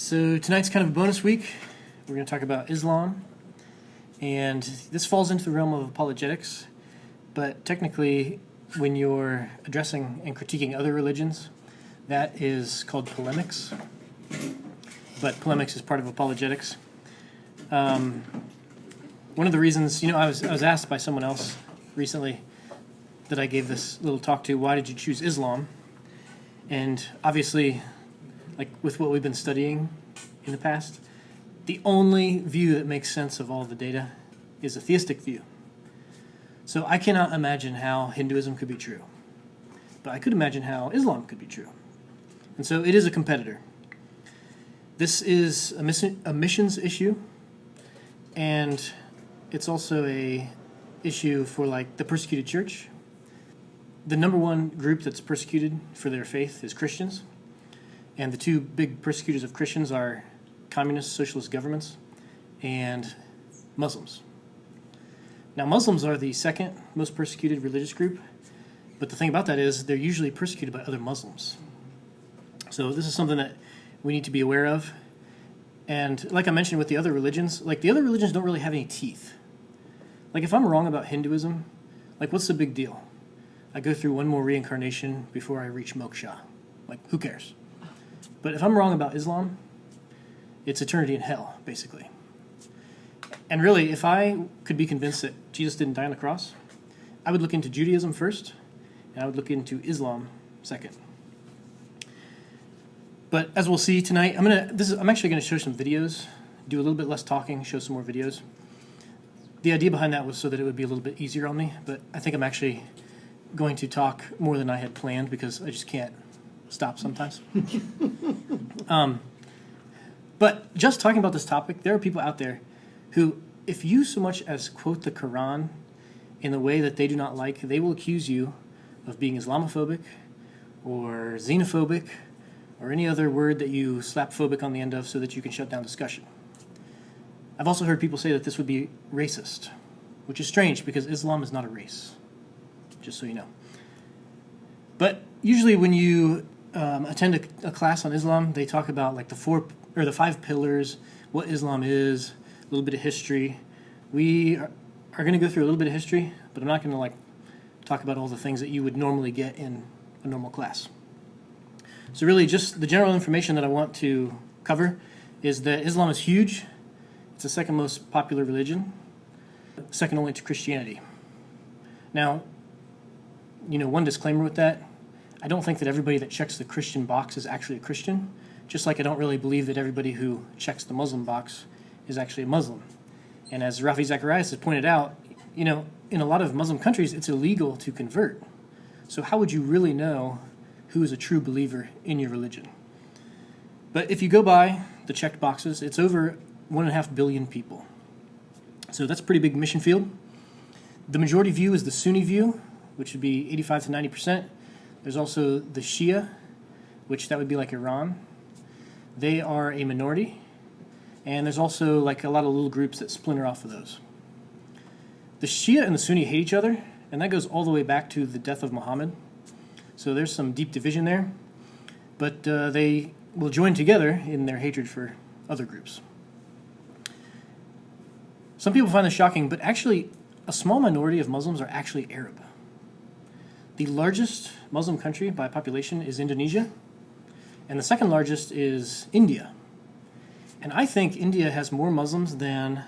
So tonight's kind of a bonus week. We're going to talk about Islam, and this falls into the realm of apologetics, but technically when you're addressing and critiquing other religions, that is called polemics, but polemics is part of apologetics. One of the reasons, I was asked by someone else recently that I gave this little talk to, why did you choose Islam? And obviously, like with what we've been studying in the past, the only view that makes sense of all the data is a theistic view. So I cannot imagine how Hinduism could be true, but I could imagine how Islam could be true. And so it is a competitor. This is a missions issue, and it's also a issue for like the persecuted church. The number one group that's persecuted for their faith is Christians, and the two big persecutors of Christians are communist socialist governments and Muslims. Now, Muslims are the second most persecuted religious group, but the thing about that is they're usually persecuted by other Muslims. So this is something that we need to be aware of. And like I mentioned with the other religions, like the other religions don't really have any teeth. Like if I'm wrong about Hinduism, like what's the big deal? I go through one more reincarnation before I reach moksha. Like who cares? But if I'm wrong about Islam, it's eternity in hell, basically. And really, if I could be convinced that Jesus didn't die on the cross, I would look into Judaism first, and I would look into Islam second. But as we'll see tonight, I'm actually going to show some videos, do a little bit less talking, show some more videos. The idea behind that was so that it would be a little bit easier on me, but I think I'm actually going to talk more than I had planned because I just can't stop sometimes. But just talking about this topic, there are people out there who, if you so much as quote the Quran in a way that they do not like, they will accuse you of being Islamophobic or xenophobic or any other word that you slap phobic on the end of so that you can shut down discussion. I've also heard people say that this would be racist, which is strange because Islam is not a race, just so you know. But usually when you attend a class on Islam, they talk about like the 5 pillars, what Islam is, a little bit of history. We are going to go through a little bit of history, but I'm not going to like talk about all the things that you would normally get in a normal class. So really just the general information that I want to cover is that Islam is huge. It's the second most popular religion, second only to Christianity. Now, one disclaimer with that, I don't think that everybody that checks the Christian box is actually a Christian, just like I don't really believe that everybody who checks the Muslim box is actually a Muslim. And as Rafi Zacharias has pointed out, in a lot of Muslim countries, it's illegal to convert. So how would you really know who is a true believer in your religion? But if you go by the checked boxes, it's over 1.5 billion people. So that's a pretty big mission field. The majority view is the Sunni view, which would be 85 to 90%. There's also the Shia, which that would be like Iran. They are a minority. And there's also like a lot of little groups that splinter off of those. The Shia and the Sunni hate each other, and that goes all the way back to the death of Muhammad. So there's some deep division there. But they will join together in their hatred for other groups. Some people find this shocking, but actually a small minority of Muslims are actually Arab. The largest Muslim country by population is Indonesia, and the second largest is India. And I think India has more Muslims than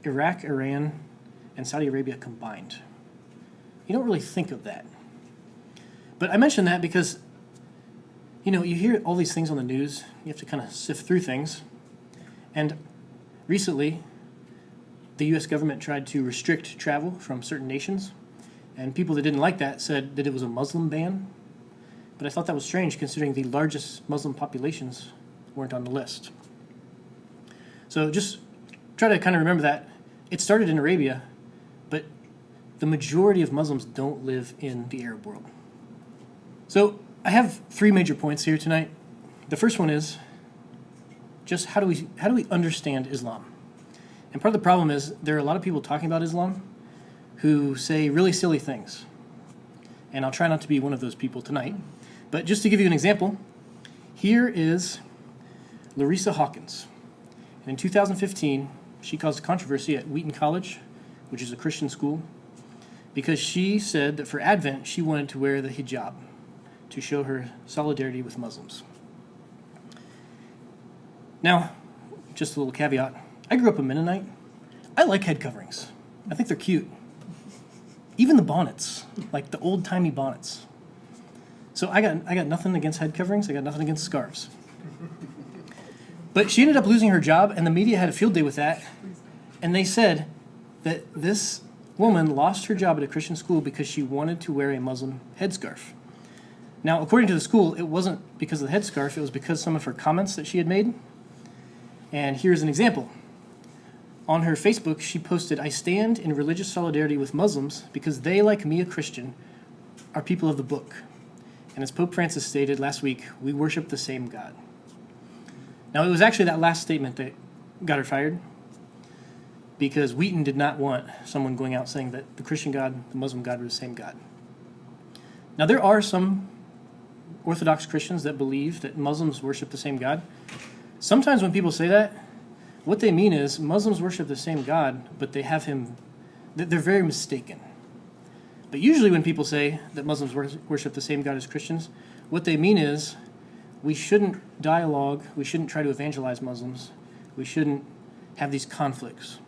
Iraq, Iran, and Saudi Arabia combined. You don't really think of that. But I mention that because, you hear all these things on the news. You have to kind of sift through things. And recently, the U.S. government tried to restrict travel from certain nations. And people that didn't like that said that it was a Muslim ban. But I thought that was strange considering the largest Muslim populations weren't on the list. So just try to kind of remember that. It started in Arabia, but the majority of Muslims don't live in the Arab world. So I have 3 major points here tonight. The first one is just how do we understand Islam? And part of the problem is there are a lot of people talking about Islam who say really silly things. And I'll try not to be one of those people tonight. But just to give you an example, here is Larissa Hawkins. And in 2015, she caused controversy at Wheaton College, which is a Christian school, because she said that for Advent, she wanted to wear the hijab to show her solidarity with Muslims. Now, just a little caveat. I grew up a Mennonite. I like head coverings. I think they're cute. Even the bonnets, like the old-timey bonnets. So I got nothing against head coverings. I got nothing against scarves. But she ended up losing her job, and the media had a field day with that. And they said that this woman lost her job at a Christian school because she wanted to wear a Muslim headscarf. Now, according to the school, it wasn't because of the headscarf. It was because of some of her comments that she had made. And here's an example. On her Facebook, she posted, "I stand in religious solidarity with Muslims because they, like me, a Christian, are people of the book. And as Pope Francis stated last week, we worship the same God." Now, it was actually that last statement that got her fired, because Wheaton did not want someone going out saying that the Christian God, the Muslim God, were the same God. Now, there are some Orthodox Christians that believe that Muslims worship the same God. Sometimes when people say that, what they mean is Muslims worship the same God, but they have him, they're very mistaken. But usually when people say that Muslims worship the same God as Christians, what they mean is we shouldn't dialogue, we shouldn't try to evangelize Muslims, we shouldn't have these conflicts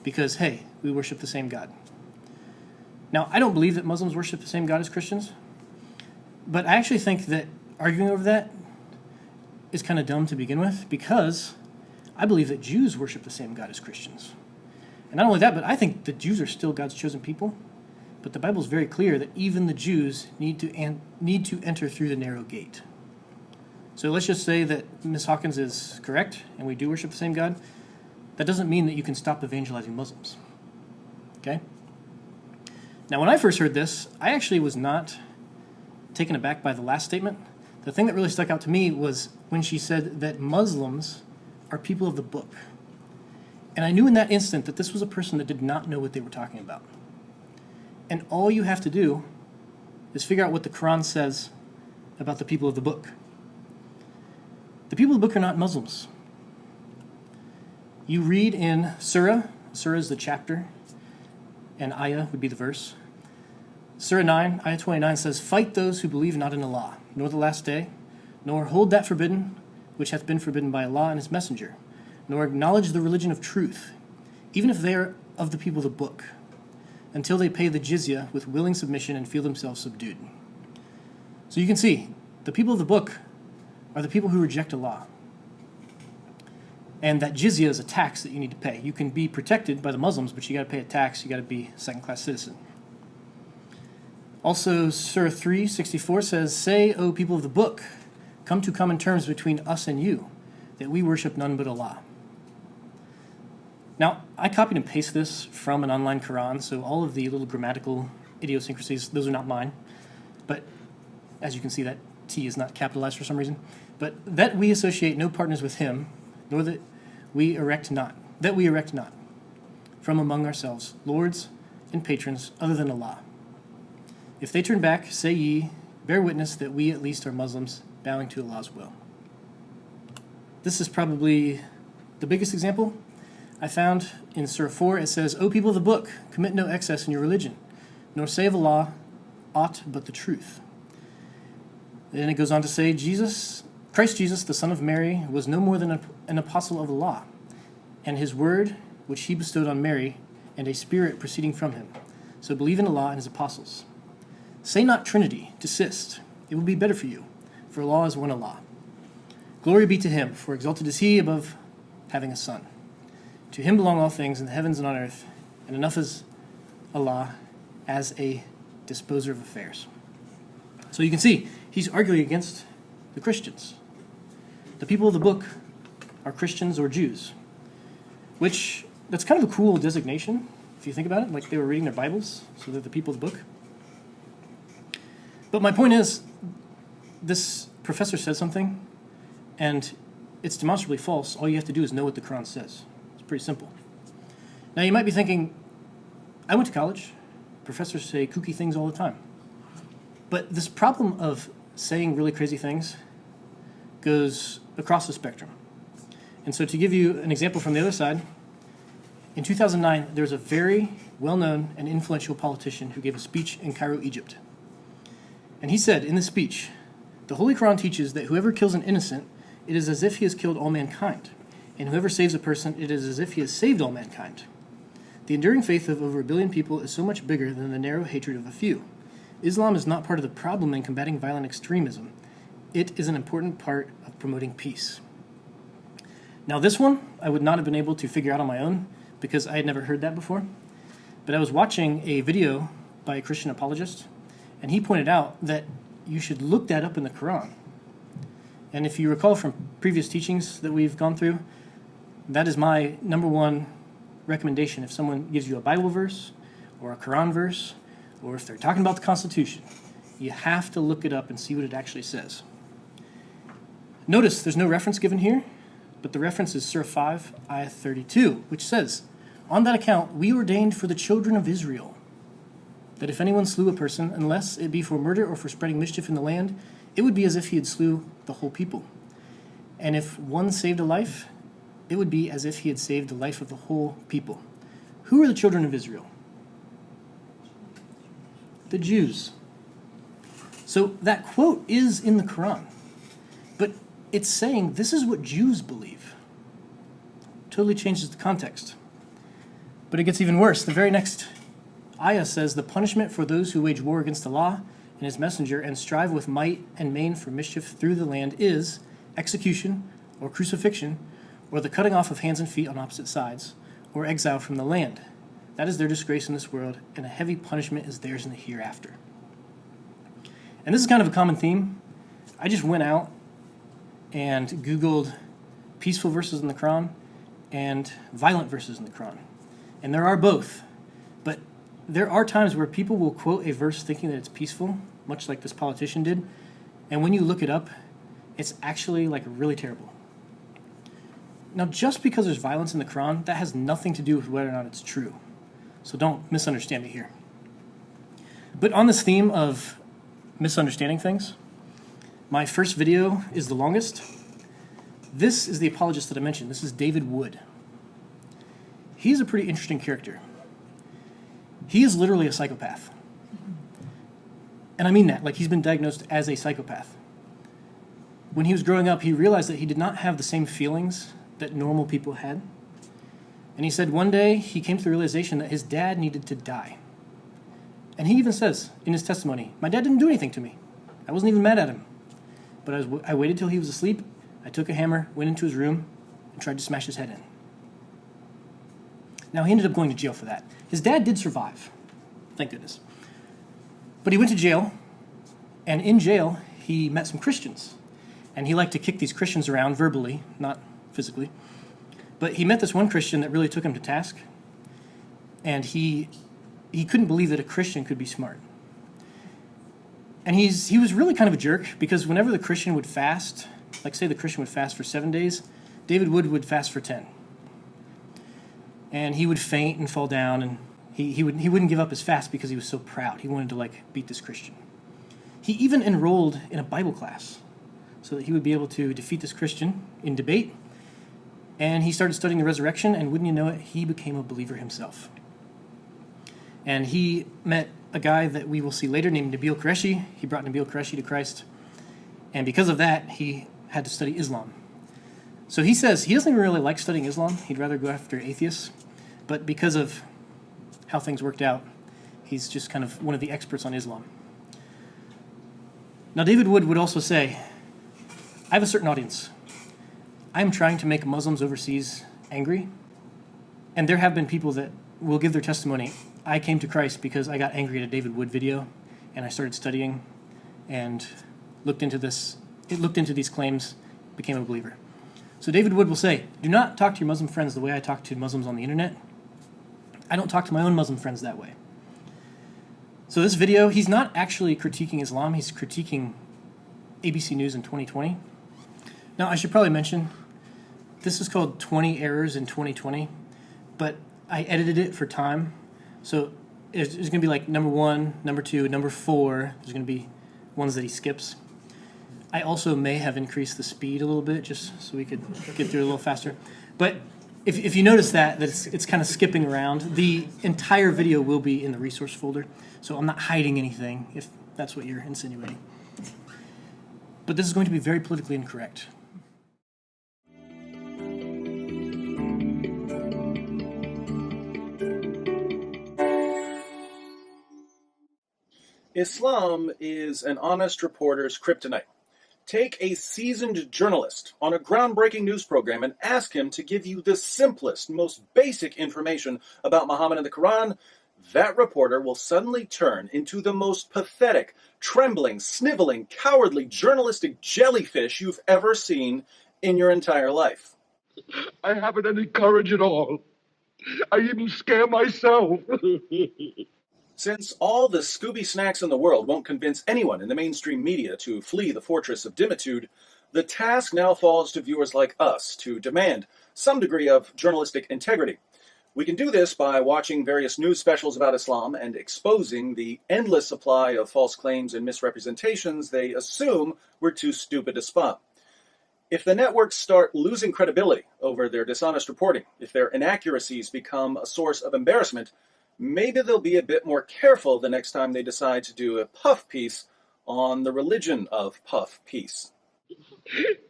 because, hey, we worship the same God. Now, I don't believe that Muslims worship the same God as Christians, but I actually think that arguing over that is kind of dumb to begin with, because I believe that Jews worship the same God as Christians. And not only that, but I think the Jews are still God's chosen people. But the Bible is very clear that even the Jews need to enter through the narrow gate. So let's just say that Ms. Hawkins is correct, and we do worship the same God. That doesn't mean that you can stop evangelizing Muslims. Okay? Now, when I first heard this, I actually was not taken aback by the last statement. The thing that really stuck out to me was when she said that Muslims are people of the book. And I knew in that instant that this was a person that did not know what they were talking about. And all you have to do is figure out what the Quran says about the people of the book. The people of the book are not Muslims. You read in Surah is the chapter, and ayah would be the verse. Surah 9, ayah 29 says, "Fight those who believe not in Allah, nor the last day, nor hold that forbidden which hath been forbidden by Allah and his messenger, nor acknowledge the religion of truth, even if they are of the people of the book, until they pay the jizya with willing submission and feel themselves subdued." So you can see, the people of the book are the people who reject Allah. And that jizya is a tax that you need to pay. You can be protected by the Muslims, but you got to pay a tax. You got to be a second-class citizen. Also, Surah 3:64 says, "Say, O people of the book, come to common terms between us and you, that we worship none but Allah." Now, I copied and pasted this from an online Quran, so all of the little grammatical idiosyncrasies, those are not mine. But as you can see, that T is not capitalized for some reason. But that we associate no partners with him, nor that we erect not from among ourselves lords and patrons other than Allah. If they turn back, say ye, bear witness that we at least are Muslims, bowing to Allah's will. This is probably the biggest example I found in Surah 4. It says, "O people of the book, commit no excess in your religion, nor say of Allah aught but the truth." Then it goes on to say, Christ Jesus, the son of Mary, was no more than an apostle of Allah, and his word which he bestowed on Mary, and a spirit proceeding from him. So believe in Allah and his apostles. Say not Trinity, desist. It will be better for you, for Allah is one Allah. Glory be to him, for exalted is he above having a son. To him belong all things in the heavens and on earth, and enough is Allah as a disposer of affairs. So you can see, he's arguing against the Christians. The people of the book are Christians or Jews, which, that's kind of a cool designation, if you think about it, like they were reading their Bibles, so they're the people of the book. But my point is, this professor said something, and it's demonstrably false. All you have to do is know what the Quran says. It's pretty simple. Now, you might be thinking, I went to college. Professors say kooky things all the time. But this problem of saying really crazy things goes across the spectrum. And so to give you an example from the other side, in 2009, there was a very well-known and influential politician who gave a speech in Cairo, Egypt. And he said in the speech, "The Holy Quran teaches that whoever kills an innocent, it is as if he has killed all mankind. And whoever saves a person, it is as if he has saved all mankind. The enduring faith of over 1 billion people is so much bigger than the narrow hatred of a few. Islam is not part of the problem in combating violent extremism. It is an important part of promoting peace." Now this one, I would not have been able to figure out on my own because I had never heard that before. But I was watching a video by a Christian apologist, and he pointed out that you should look that up in the Quran. And if you recall from previous teachings that we've gone through, that is my number one recommendation. If someone gives you a Bible verse or a Quran verse, or if they're talking about the Constitution, you have to look it up and see what it actually says. Notice there's no reference given here, but the reference is Surah 5, Ayah 32, which says, "On that account, we ordained for the children of Israel that if anyone slew a person, unless it be for murder or for spreading mischief in the land, it would be as if he had slew the whole people. And if one saved a life, it would be as if he had saved the life of the whole people." Who are the children of Israel? The Jews. So that quote is in the Quran, but it's saying this is what Jews believe. Totally changes the context. But it gets even worse. The very next ayah says, "The punishment for those who wage war against Allah and his messenger and strive with might and main for mischief through the land is execution or crucifixion or the cutting off of hands and feet on opposite sides or exile from the land. That is their disgrace in this world, and a heavy punishment is theirs in the hereafter." And this is kind of a common theme. I just went out and Googled peaceful verses in the Quran and violent verses in the Quran. And there are both. But there are times where people will quote a verse thinking that it's peaceful, much like this politician did. And when you look it up, it's actually like really terrible. Now, just because there's violence in the Quran, that has nothing to do with whether or not it's true. So don't misunderstand me here. But on this theme of misunderstanding things, my first video is the longest. This is the apologist that I mentioned. This is David Wood. He's a pretty interesting character. He is literally a psychopath. And I mean that, like he's been diagnosed as a psychopath. When he was growing up, he realized that he did not have the same feelings that normal people had. And he said one day he came to the realization that his dad needed to die. And he even says in his testimony, "My dad didn't do anything to me. I wasn't even mad at him. But I waited till he was asleep. I took a hammer, went into his room, and tried to smash his head in." Now, he ended up going to jail for that. His dad did survive, thank goodness. But he went to jail, and in jail, he met some Christians. And he liked to kick these Christians around verbally, not physically. But he met this one Christian that really took him to task. And he couldn't believe that a Christian could be smart. And he was really kind of a jerk, because whenever the Christian would fast, like say the Christian would fast for 7 days, David Wood would fast for 10. And he would faint and fall down, and he wouldn't give up his fast because he was so proud. He wanted to like beat this Christian. He even enrolled in a Bible class so that he would be able to defeat this Christian in debate. And he started studying the resurrection, and wouldn't you know it, he became a believer himself. And he met a guy that we will see later named Nabil Qureshi. He brought Nabil Qureshi to Christ. And because of that, he had to study Islam. So he says he doesn't even really like studying Islam. He'd rather go after atheists. But because of how things worked out, he's just kind of one of the experts on Islam. Now, David Wood would also say, "I have a certain audience. I'm trying to make Muslims overseas angry. And there have been people that will give their testimony. I came to Christ because I got angry at a David Wood video, and I started studying and looked into this. It looked into these claims, became a believer." So David Wood will say, "Do not talk to your Muslim friends the way I talk to Muslims on the internet. I don't talk to my own Muslim friends that way." So this video, he's not actually critiquing Islam, he's critiquing ABC News in 2020. Now, I should probably mention, this is called 20 Errors in 2020, but I edited it for time. So there's going to be like number 1, number 2, number 4. There's going to be ones that he skips. I also may have increased the speed a little bit just so we could get through a little faster. But if you notice that it's kind of skipping around, the entire video will be in the resource folder. So I'm not hiding anything, if that's what you're insinuating. But this is going to be very politically incorrect. Islam is an honest reporter's kryptonite. Take a seasoned journalist on a groundbreaking news program and ask him to give you the simplest, most basic information about Muhammad and the Quran. That reporter will suddenly turn into the most pathetic, trembling, sniveling, cowardly, journalistic jellyfish you've ever seen in your entire life. I haven't any courage at all. I even scare myself. Since all the Scooby snacks in the world won't convince anyone in the mainstream media to flee the fortress of dimitude, the task now falls to viewers like us to demand some degree of journalistic integrity. We can do this by watching various news specials about Islam and exposing the endless supply of false claims and misrepresentations they assume we're too stupid to spot. If the networks start losing credibility over their dishonest reporting, if their inaccuracies become a source of embarrassment, maybe they'll be a bit more careful the next time they decide to do a puff piece on the religion of puff piece.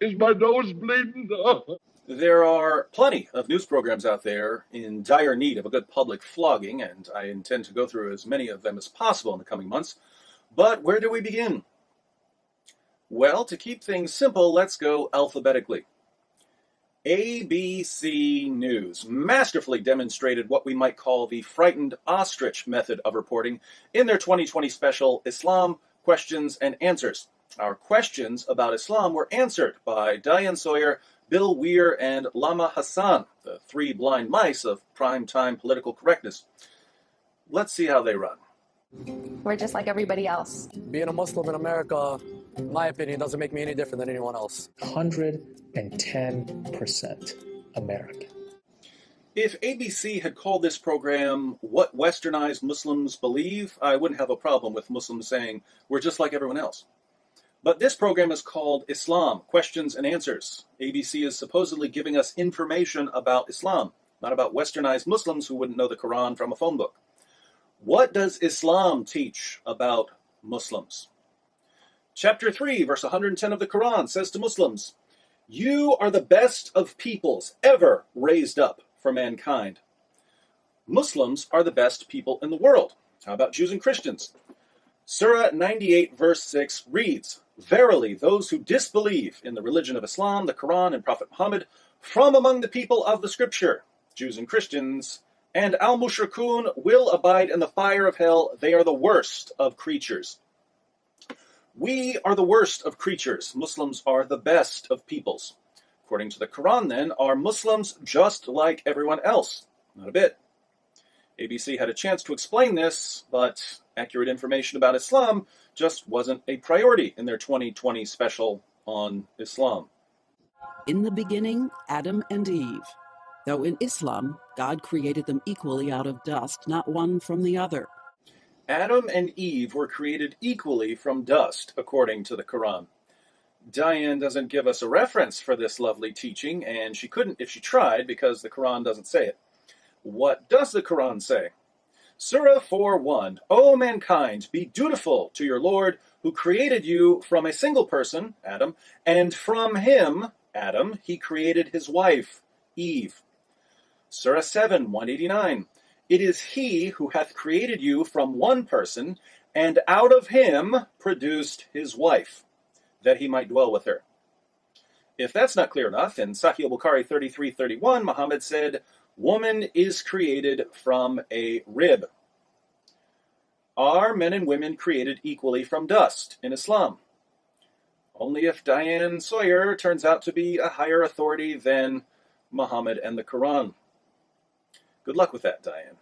Is my nose bleeding? There are plenty of news programs out there in dire need of a good public flogging, and I intend to go through as many of them as possible in the coming months. But where do we begin? Well, to keep things simple, let's go alphabetically. ABC News masterfully demonstrated what we might call the frightened ostrich method of reporting in their 2020 special, Islam, Questions and Answers. Our questions about Islam were answered by Diane Sawyer, Bill Weir, and Lama Hassan, the three blind mice of prime-time political correctness. Let's see how they run. We're just like everybody else. Being a Muslim in America, in my opinion, doesn't make me any different than anyone else. 110% American. If ABC had called this program What Westernized Muslims Believe, I wouldn't have a problem with Muslims saying we're just like everyone else. But this program is called Islam, Questions and Answers. ABC is supposedly giving us information about Islam, not about Westernized Muslims who wouldn't know the Quran from a phone book. What does Islam teach about Muslims? Chapter 3, verse 110 of the Quran says to Muslims, "You are the best of peoples ever raised up for mankind." Muslims are the best people in the world. How about Jews and Christians? Surah 98, verse 6 reads, "Verily, those who disbelieve in the religion of Islam, the Quran, and Prophet Muhammad, from among the people of the Scripture, Jews and Christians, and al-mushrikun will abide in the fire of hell. They are the worst of creatures." We are the worst of creatures. Muslims are the best of peoples. According to the Quran, then, are Muslims just like everyone else? Not a bit. ABC had a chance to explain this, but accurate information about Islam just wasn't a priority in their 2020 special on Islam. In the beginning, Adam and Eve. Though in Islam, God created them equally out of dust, not one from the other. Adam and Eve were created equally from dust, according to the Quran. Diane doesn't give us a reference for this lovely teaching, and she couldn't if she tried because the Quran doesn't say it. What does the Quran say? Surah 4:1, "O mankind, be dutiful to your Lord, who created you from a single person, Adam, and from him, Adam, he created his wife, Eve." Surah 7, 189, "It is he who hath created you from one person, and out of him produced his wife, that he might dwell with her." If that's not clear enough, in Sahih al-Bukhari 33:31, Muhammad said, "Woman is created from a rib." Are men and women created equally from dust in Islam? Only if Diane Sawyer turns out to be a higher authority than Muhammad and the Quran. Good luck with that, Diane.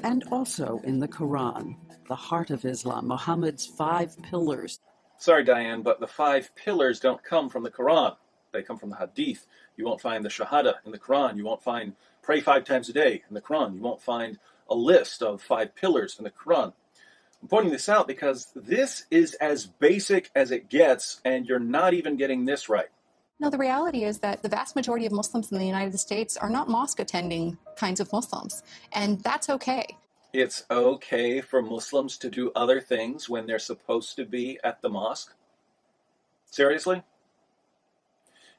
And also in the Quran, the heart of Islam, Muhammad's 5 pillars. Sorry, Diane, but the 5 pillars don't come from the Quran. They come from the Hadith. You won't find the Shahada in the Quran. You won't find pray 5 times a day in the Quran. You won't find a list of 5 pillars in the Quran. I'm pointing this out because this is as basic as it gets, and you're not even getting this right. No, the reality is that the vast majority of Muslims in the United States are not mosque-attending kinds of Muslims, and that's okay. It's okay for Muslims to do other things when they're supposed to be at the mosque? Seriously?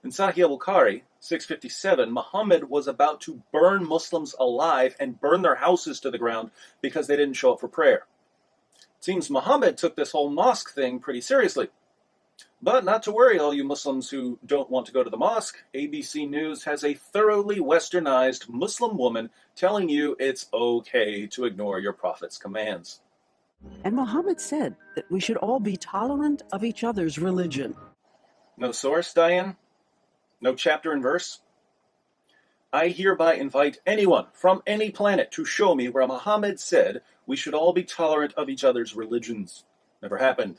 In Sahih al-Bukhari, 657, Muhammad was about to burn Muslims alive and burn their houses to the ground because they didn't show up for prayer. It seems Muhammad took this whole mosque thing pretty seriously. But not to worry, all you Muslims who don't want to go to the mosque. ABC News has a thoroughly westernized Muslim woman telling you it's okay to ignore your prophet's commands. And Muhammad said that we should all be tolerant of each other's religion. No source, Diane? No chapter and verse? I hereby invite anyone from any planet to show me where Muhammad said we should all be tolerant of each other's religions. Never happened.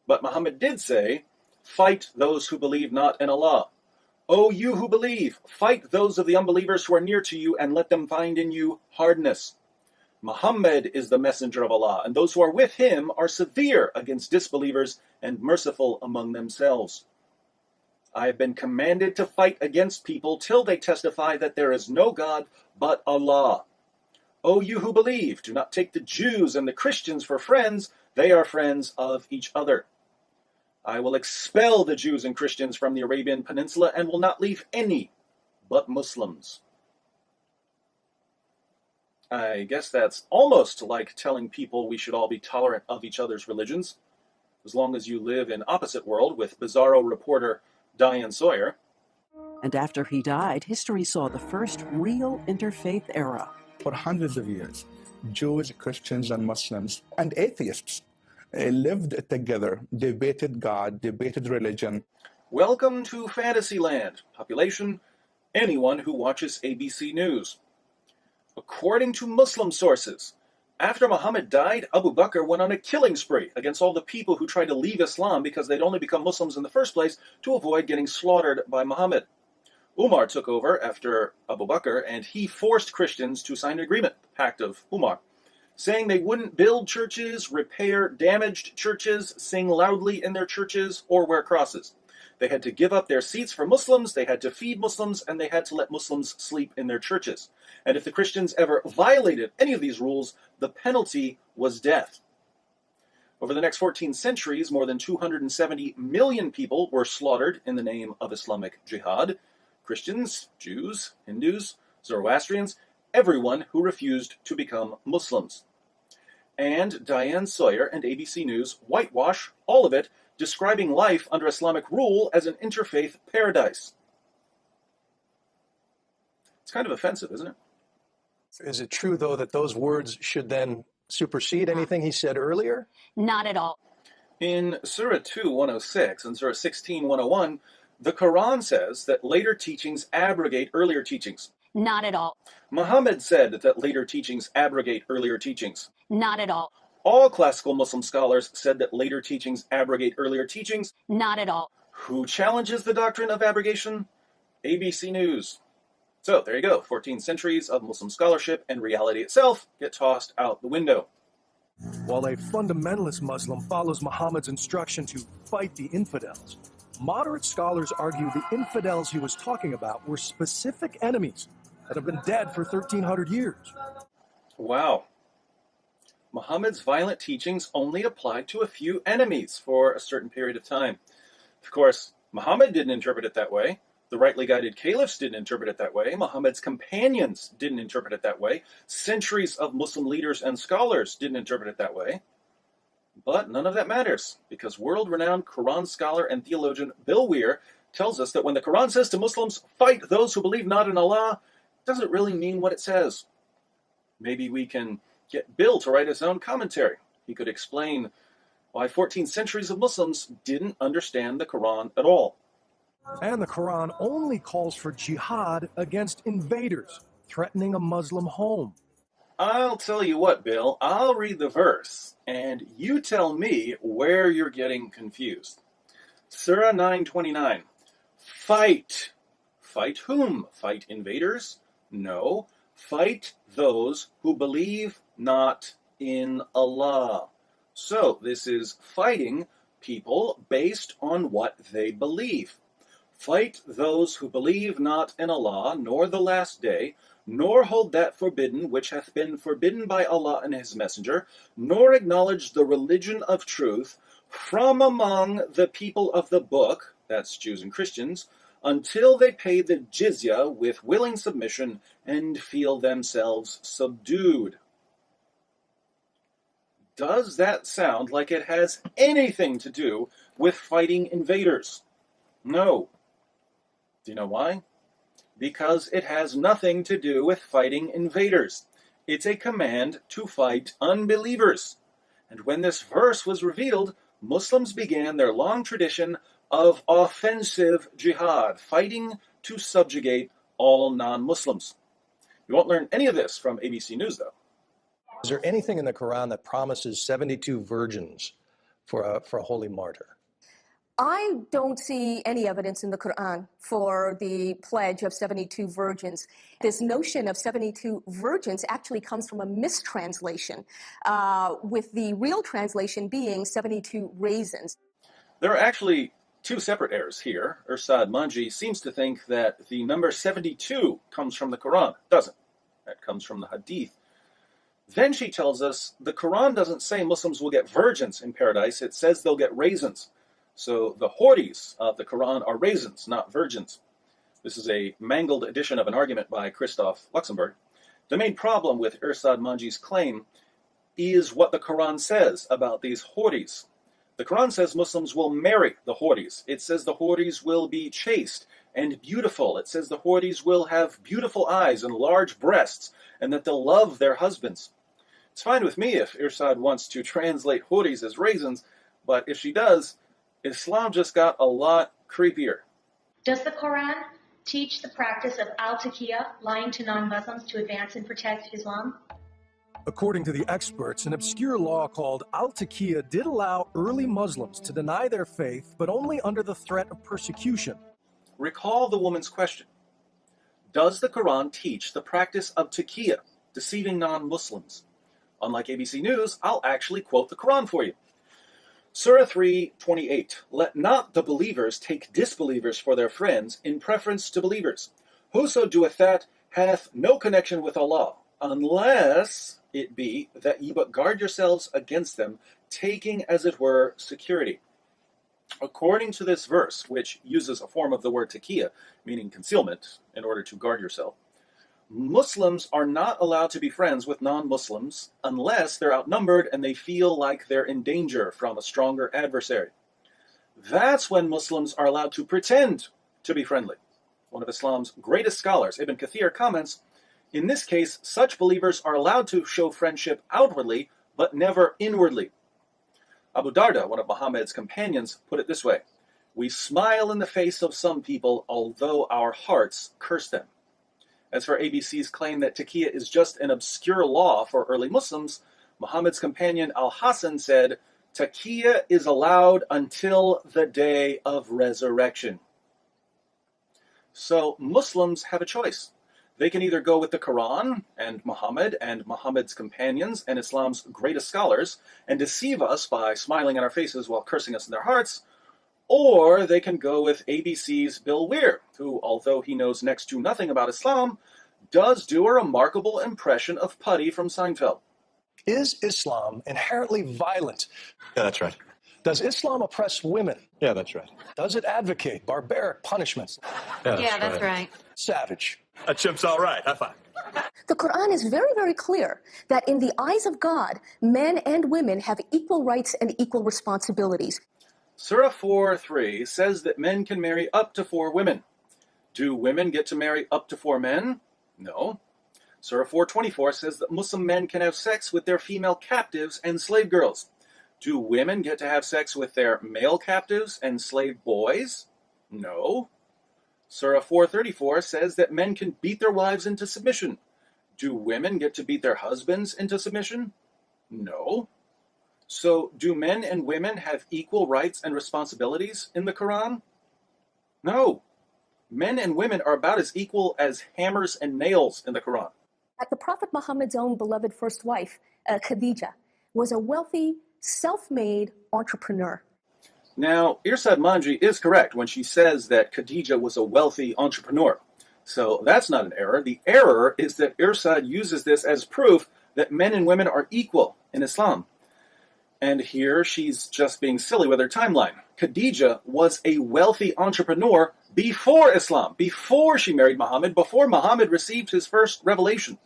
But Muhammad did say, fight those who believe not in Allah. O you who believe, fight those of the unbelievers who are near to you and let them find in you hardness. Muhammad is the messenger of Allah, and those who are with him are severe against disbelievers and merciful among themselves. I have been commanded to fight against people till they testify that there is no God but Allah. O you who believe, do not take the Jews and the Christians for friends, they are friends of each other. I will expel the Jews and Christians from the Arabian Peninsula and will not leave any but Muslims. I guess that's almost like telling people we should all be tolerant of each other's religions, as long as you live in opposite world with Bizarro reporter Diane Sawyer. And after he died, history saw the first real interfaith era. For hundreds of years, Jews, Christians, and Muslims, and atheists lived together, debated God, debated religion. Welcome to Fantasyland. Population, anyone who watches ABC News. According to Muslim sources, after Muhammad died, Abu Bakr went on a killing spree against all the people who tried to leave Islam because they'd only become Muslims in the first place to avoid getting slaughtered by Muhammad. Umar took over after Abu Bakr, and he forced Christians to sign an agreement, the Pact of Umar, saying they wouldn't build churches, repair damaged churches, sing loudly in their churches, or wear crosses. They had to give up their seats for Muslims, they had to feed Muslims, and they had to let Muslims sleep in their churches. And if the Christians ever violated any of these rules, the penalty was death. Over the next 14 centuries, more than 270 million people were slaughtered in the name of Islamic jihad. Christians, Jews, Hindus, Zoroastrians, everyone who refused to become Muslims. And Diane Sawyer and ABC News whitewash all of it, describing life under Islamic rule as an interfaith paradise. It's kind of offensive, isn't it? Is it true, though, that those words should then supersede anything he said earlier? Not at all. In Surah 2:106 and Surah 16:101, the Quran says that later teachings abrogate earlier teachings. Not at all. Muhammad said that later teachings abrogate earlier teachings. Not at all. All classical Muslim scholars said that later teachings abrogate earlier teachings. Not at all. Who challenges the doctrine of abrogation? ABC News. So there you go. 14 centuries of Muslim scholarship and reality itself get tossed out the window. While a fundamentalist Muslim follows Muhammad's instruction to fight the infidels, moderate scholars argue the infidels he was talking about were specific enemies that have been dead for 1,300 years. Wow. Muhammad's violent teachings only applied to a few enemies for a certain period of time. Of course, Muhammad didn't interpret it that way. The rightly guided caliphs didn't interpret it that way. Muhammad's companions didn't interpret it that way. Centuries of Muslim leaders and scholars didn't interpret it that way. But none of that matters, because world-renowned Quran scholar and theologian Bill Weir tells us that when the Quran says to Muslims, fight those who believe not in Allah, it doesn't really mean what it says. Maybe we can get Bill to write his own commentary. He could explain why 14 centuries of Muslims didn't understand the Quran at all. And the Quran only calls for jihad against invaders threatening a Muslim home. I'll tell you what, Bill, I'll read the verse, and you tell me where you're getting confused. Surah 9:29. Fight. Fight whom? Fight invaders? No. Fight those who believe not in Allah. So this is fighting people based on what they believe. Fight those who believe not in Allah, nor the last day, nor hold that forbidden which hath been forbidden by Allah and his messenger, nor acknowledge the religion of truth from among the people of the book, that's Jews and Christians, until they pay the jizya with willing submission and feel themselves subdued. Does that sound like it has anything to do with fighting invaders? No. Do you know why? Because it has nothing to do with fighting invaders. It's a command to fight unbelievers. And when this verse was revealed, Muslims began their long tradition of offensive jihad, fighting to subjugate all non-Muslims. You won't learn any of this from ABC News, though. Is there anything in the Quran that promises 72 virgins for a holy martyr? I don't see any evidence in the Quran for the pledge of 72 virgins. This notion of 72 virgins actually comes from a mistranslation, with the real translation being 72 raisins. There are actually two separate errors here. Irsad Manji seems to think that the number 72 comes from the Quran. It doesn't. That comes from the Hadith. Then she tells us the Quran doesn't say Muslims will get virgins in paradise. It says they'll get raisins. So the hordis of the Quran are raisins, not virgins. This is a mangled edition of an argument by Christoph Luxemburg. The main problem with Irsad Manji's claim is what the Quran says about these hordis. The Quran says Muslims will marry the hordis. It says the hordis will be chaste and beautiful. It says the hordis will have beautiful eyes and large breasts, and that they'll love their husbands. It's fine with me if Irsad wants to translate hordis as raisins, but if she does, Islam just got a lot creepier. Does the Quran teach the practice of al-taqiyya, lying to non-Muslims to advance and protect Islam? According to the experts, an obscure law called al-taqiyya did allow early Muslims to deny their faith, but only under the threat of persecution. Recall the woman's question. Does the Quran teach the practice of taqiyya, deceiving non-Muslims? Unlike ABC News, I'll actually quote the Quran for you. Surah 3:28. Let not the believers take disbelievers for their friends in preference to believers. Whoso doeth that hath no connection with Allah, unless it be that ye but guard yourselves against them, taking as it were security. According to this verse, which uses a form of the word taqiyya, meaning concealment, in order to guard yourself, Muslims are not allowed to be friends with non-Muslims unless they're outnumbered and they feel like they're in danger from a stronger adversary. That's when Muslims are allowed to pretend to be friendly. One of Islam's greatest scholars, Ibn Kathir, comments, in this case, such believers are allowed to show friendship outwardly, but never inwardly. Abu Darda, one of Muhammad's companions, put it this way, we smile in the face of some people, although our hearts curse them. As for ABC's claim that taqiyya is just an obscure law for early Muslims, Muhammad's companion Al-Hasan said, taqiyya is allowed until the day of resurrection. So Muslims have a choice. They can either go with the Quran and Muhammad's companions and Islam's greatest scholars and deceive us by smiling in our faces while cursing us in their hearts, or they can go with ABC's Bill Weir, who, although he knows next to nothing about Islam, does do a remarkable impression of Putty from Seinfeld. Is Islam inherently violent? Yeah, that's right. Does Islam oppress women? Yeah, that's right. Does it advocate barbaric punishments? Yeah, that's right. Savage. A chimp's all right. High five. The Quran is very, very clear that in the eyes of God, men and women have equal rights and equal responsibilities. Surah 4:3 says that men can marry up to 4 women. Do women get to marry up to 4 men? No. Surah 4:24 says that Muslim men can have sex with their female captives and slave girls. Do women get to have sex with their male captives and slave boys? No. Surah 4:34 says that men can beat their wives into submission. Do women get to beat their husbands into submission? No. So, do men and women have equal rights and responsibilities in the Quran? No. Men and women are about as equal as hammers and nails in the Quran. The Prophet Muhammad's own beloved first wife, Khadija, was a wealthy, self-made entrepreneur. Now, Irsad Manji is correct when she says that Khadija was a wealthy entrepreneur. So that's not an error. The error is that Irsad uses this as proof that men and women are equal in Islam. And here she's just being silly with her timeline. Khadija was a wealthy entrepreneur before Islam, before she married Muhammad, before Muhammad received his first revelation.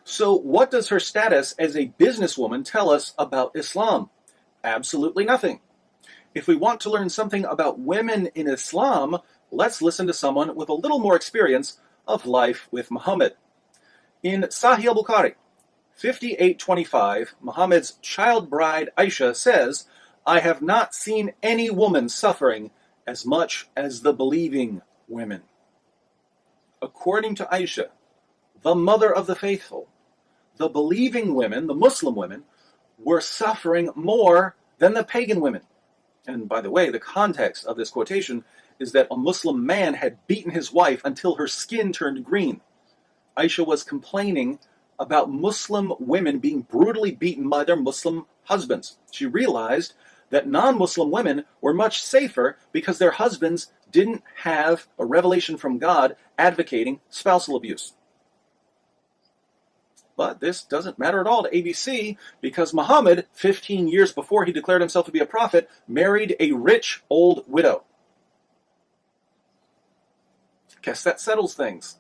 So what does her status as a businesswoman tell us about Islam? Absolutely nothing. If we want to learn something about women in Islam, let's listen to someone with a little more experience of life with Muhammad. In Sahih al-Bukhari, 5825, Muhammad's child bride Aisha says, "I have not seen any woman suffering as much as the believing women." According to Aisha, the mother of the faithful, the believing women, the Muslim women, were suffering more than the pagan women. And by the way, the context of this quotation is that a Muslim man had beaten his wife until her skin turned green. Aisha was complaining about Muslim women being brutally beaten by their Muslim husbands. She realized that non-Muslim women were much safer because their husbands didn't have a revelation from God advocating spousal abuse. But this doesn't matter at all to ABC because Muhammad, 15 years before he declared himself to be a prophet, married a rich old widow. Guess that settles things.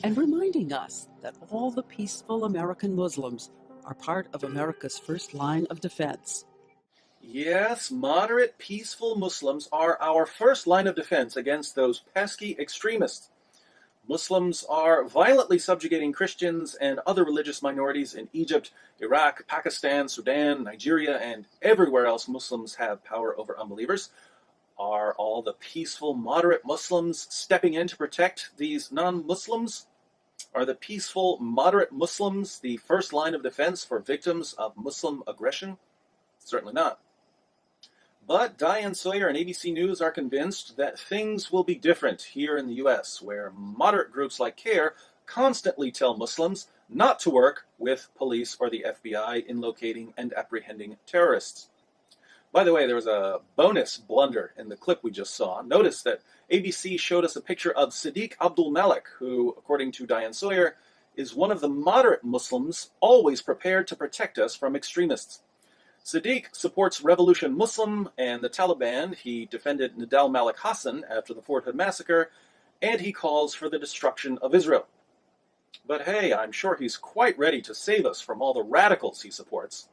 And reminding us that all the peaceful American Muslims are part of America's first line of defense. Yes, moderate, peaceful Muslims are our first line of defense against those pesky extremists. Muslims are violently subjugating Christians and other religious minorities in Egypt, Iraq, Pakistan, Sudan, Nigeria, and everywhere else Muslims have power over unbelievers. Are all the peaceful, moderate Muslims stepping in to protect these non-Muslims? Are the peaceful, moderate Muslims the first line of defense for victims of Muslim aggression? Certainly not. But Diane Sawyer and ABC News are convinced that things will be different here in the U.S., where moderate groups like CARE constantly tell Muslims not to work with police or the FBI in locating and apprehending terrorists. By the way, there was a bonus blunder in the clip we just saw. Notice that ABC showed us a picture of Sadiq Abdul Malik, who, according to Diane Sawyer, is one of the moderate Muslims always prepared to protect us from extremists. Sadiq supports Revolution Muslim and the Taliban. He defended Nidal Malik Hassan after the Fort Hood massacre, and he calls for the destruction of Israel. But hey, I'm sure he's quite ready to save us from all the radicals he supports.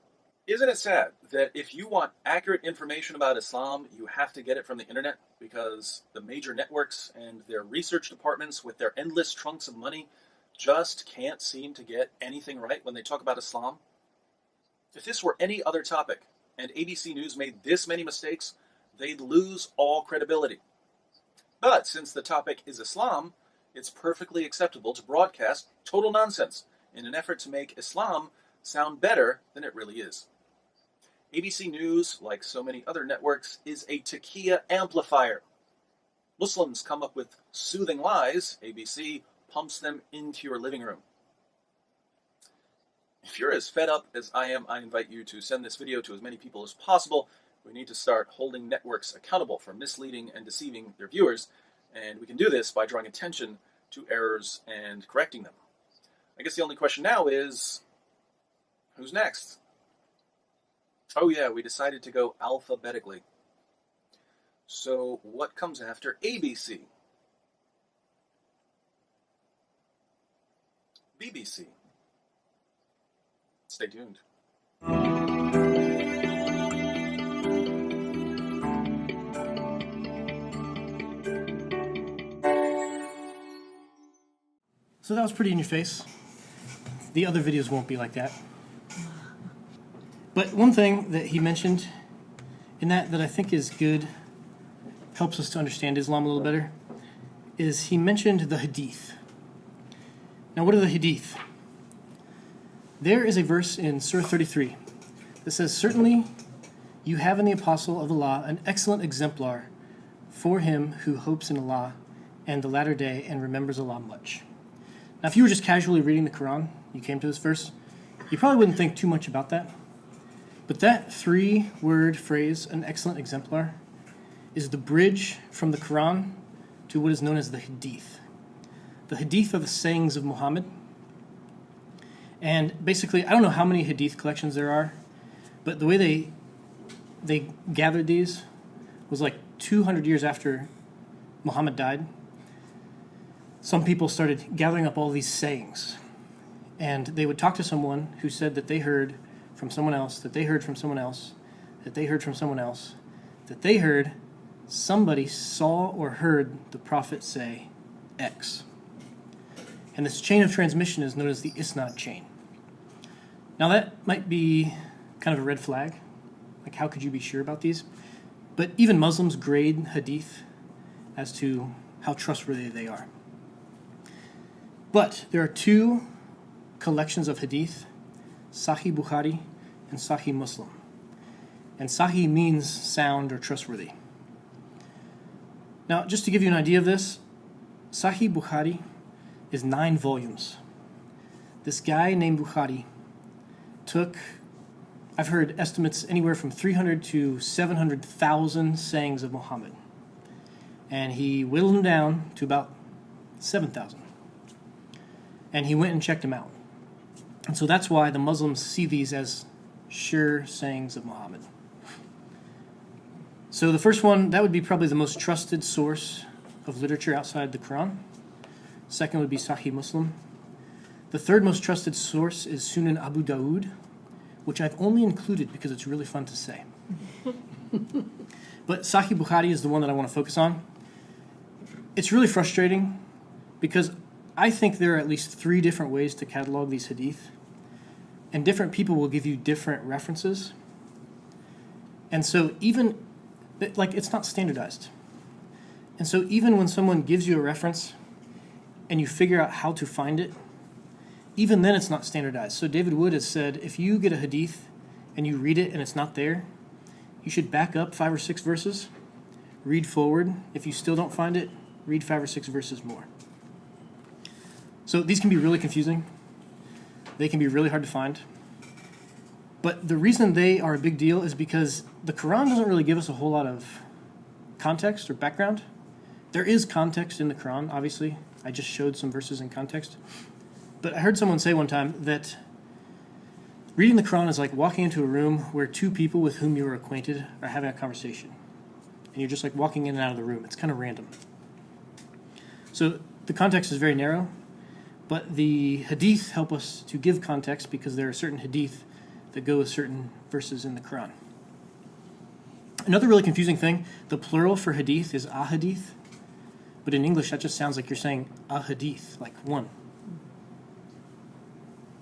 Isn't it sad that if you want accurate information about Islam, you have to get it from the internet because the major networks and their research departments with their endless trunks of money just can't seem to get anything right when they talk about Islam? If this were any other topic and ABC News made this many mistakes, they'd lose all credibility. But since the topic is Islam, it's perfectly acceptable to broadcast total nonsense in an effort to make Islam sound better than it really is. ABC News, like so many other networks, is a taqiyya amplifier. Muslims come up with soothing lies, ABC pumps them into your living room. If you're as fed up as I am, I invite you to send this video to as many people as possible. We need to start holding networks accountable for misleading and deceiving their viewers, and we can do this by drawing attention to errors and correcting them. I guess the only question now is, who's next? Oh yeah, we decided to go alphabetically. So what comes after ABC? BBC. Stay tuned. So that was pretty in your face. The other videos won't be like that. But one thing that he mentioned in that I think is good, helps us to understand Islam a little better, is he mentioned the Hadith. Now what are the Hadith? There is a verse in Surah 33 that says, "Certainly you have in the Apostle of Allah an excellent exemplar for him who hopes in Allah and the latter day and remembers Allah much." Now, if you were just casually reading the Quran, you came to this verse, you probably wouldn't think too much about that. But that 3-word phrase, an excellent exemplar, is the bridge from the Quran to what is known as the Hadith. The Hadith are the sayings of Muhammad. And basically, I don't know how many Hadith collections there are, but the way they gathered these was like 200 years after Muhammad died. Some people started gathering up all these sayings, and they would talk to someone who said that they heard from someone else, that they heard from someone else, that they heard from someone else, that they heard somebody saw or heard the prophet say X. And this chain of transmission is known as the Isnad chain. Now that might be kind of a red flag. Like, how could you be sure about these? But even Muslims grade hadith as to how trustworthy they are. But there are 2 collections of hadith, Sahih Bukhari and Sahih Muslim. And Sahih means sound or trustworthy. Now, just to give you an idea of this, Sahih Bukhari is 9 volumes. This guy named Bukhari took, I've heard estimates anywhere from 300 to 700,000 sayings of Muhammad. And he whittled them down to about 7,000. And he went and checked them out. And so that's why the Muslims see these as sure sayings of Muhammad. So the first one, that would be probably the most trusted source of literature outside the Quran. Second would be Sahih Muslim. The third most trusted source is Sunan Abu Dawud, which I've only included because it's really fun to say. But Sahih Bukhari is the one that I want to focus on. It's really frustrating because I think there are at least 3 different ways to catalog these hadith, and different people will give you different references. And so even, like, it's not standardized. And so even when someone gives you a reference and you figure out how to find it, even then it's not standardized. So David Wood has said, if you get a hadith and you read it and it's not there, you should back up 5 or 6 verses, read forward. If you still don't find it, read 5 or 6 verses more. So these can be really confusing. They can be really hard to find. But the reason they are a big deal is because the Quran doesn't really give us a whole lot of context or background. There is context in the Quran, obviously. I just showed some verses in context. But I heard someone say one time that reading the Quran is like walking into a room where 2 people with whom you are acquainted are having a conversation. And you're just like walking in and out of the room. It's kind of random. So the context is very narrow, but the hadith help us to give context because there are certain hadith that go with certain verses in the Quran. Another really confusing thing, the plural for hadith is ahadith, but in English that just sounds like you're saying a hadith, like one.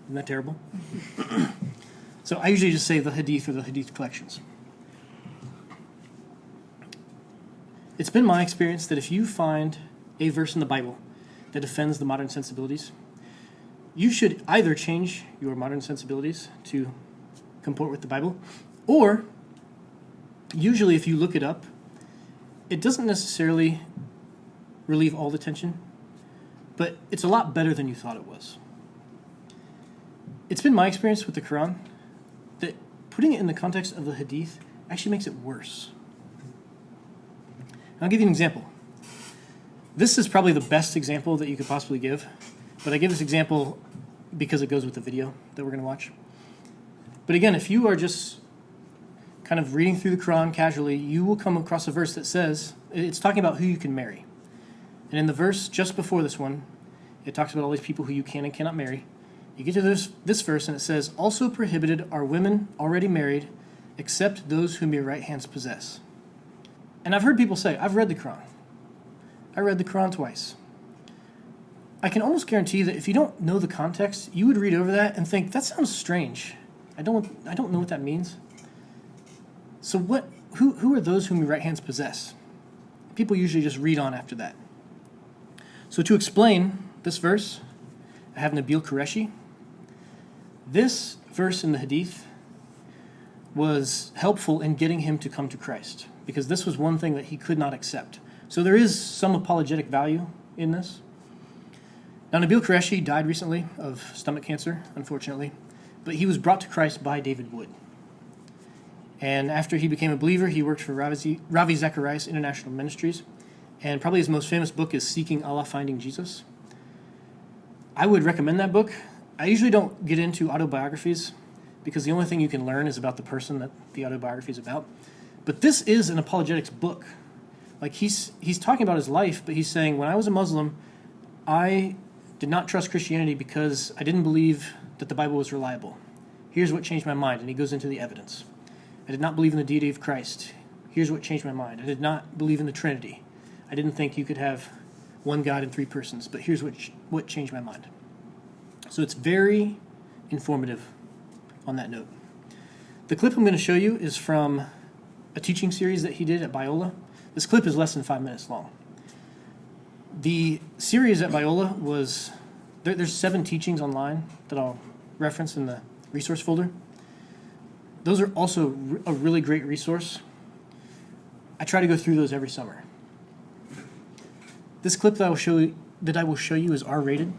Isn't that terrible? So I usually just say the hadith or the hadith collections. It's been my experience that if you find a verse in the Bible that offends the modern sensibilities, you should either change your modern sensibilities to comport with the Bible, or usually if you look it up, it doesn't necessarily relieve all the tension, but it's a lot better than you thought it was. It's been my experience with the Quran that putting it in the context of the Hadith actually makes it worse. I'll give you an example. This is probably the best example that you could possibly give, but I give this example because it goes with the video that we're going to watch. But again, if you are just kind of reading through the Quran casually, you will come across a verse that says, it's talking about who you can marry. And in the verse just before this one, it talks about all these people who you can and cannot marry. You get to this verse and it says, also prohibited are women already married, except those whom your right hands possess. And I've heard people say, I've read the Quran. I read the Quran twice. I can almost guarantee that if you don't know the context, you would read over that and think, that sounds strange. I don't know what that means. So who are those whom your right hands possess? People usually just read on after that. So to explain this verse, I have Nabil Qureshi. This verse in the Hadith was helpful in getting him to come to Christ, because this was one thing that he could not accept. So there is some apologetic value in this. Now, Nabil Qureshi died recently of stomach cancer, unfortunately, but he was brought to Christ by David Wood. And after he became a believer, he worked for Ravi Zacharias International Ministries, and probably his most famous book is Seeking Allah, Finding Jesus. I would recommend that book. I usually don't get into autobiographies because the only thing you can learn is about the person that the autobiography is about. But this is an apologetics book. Like he's talking about his life, but he's saying, when I was a Muslim, I did not trust Christianity because I didn't believe that the Bible was reliable. Here's what changed my mind, and he goes into the evidence. I did not believe in the deity of Christ. Here's what changed my mind. I did not believe in the Trinity. I didn't think you could have one God in three persons, but here's what changed my mind. So it's very informative on that note. The clip I'm going to show you is from a teaching series that he did at Biola. This clip is less than 5 minutes long. The series at Biola was, there's 7 teachings online that I'll reference in the resource folder. Those are also a really great resource. I try to go through those every summer. This clip that I will show you is R-rated,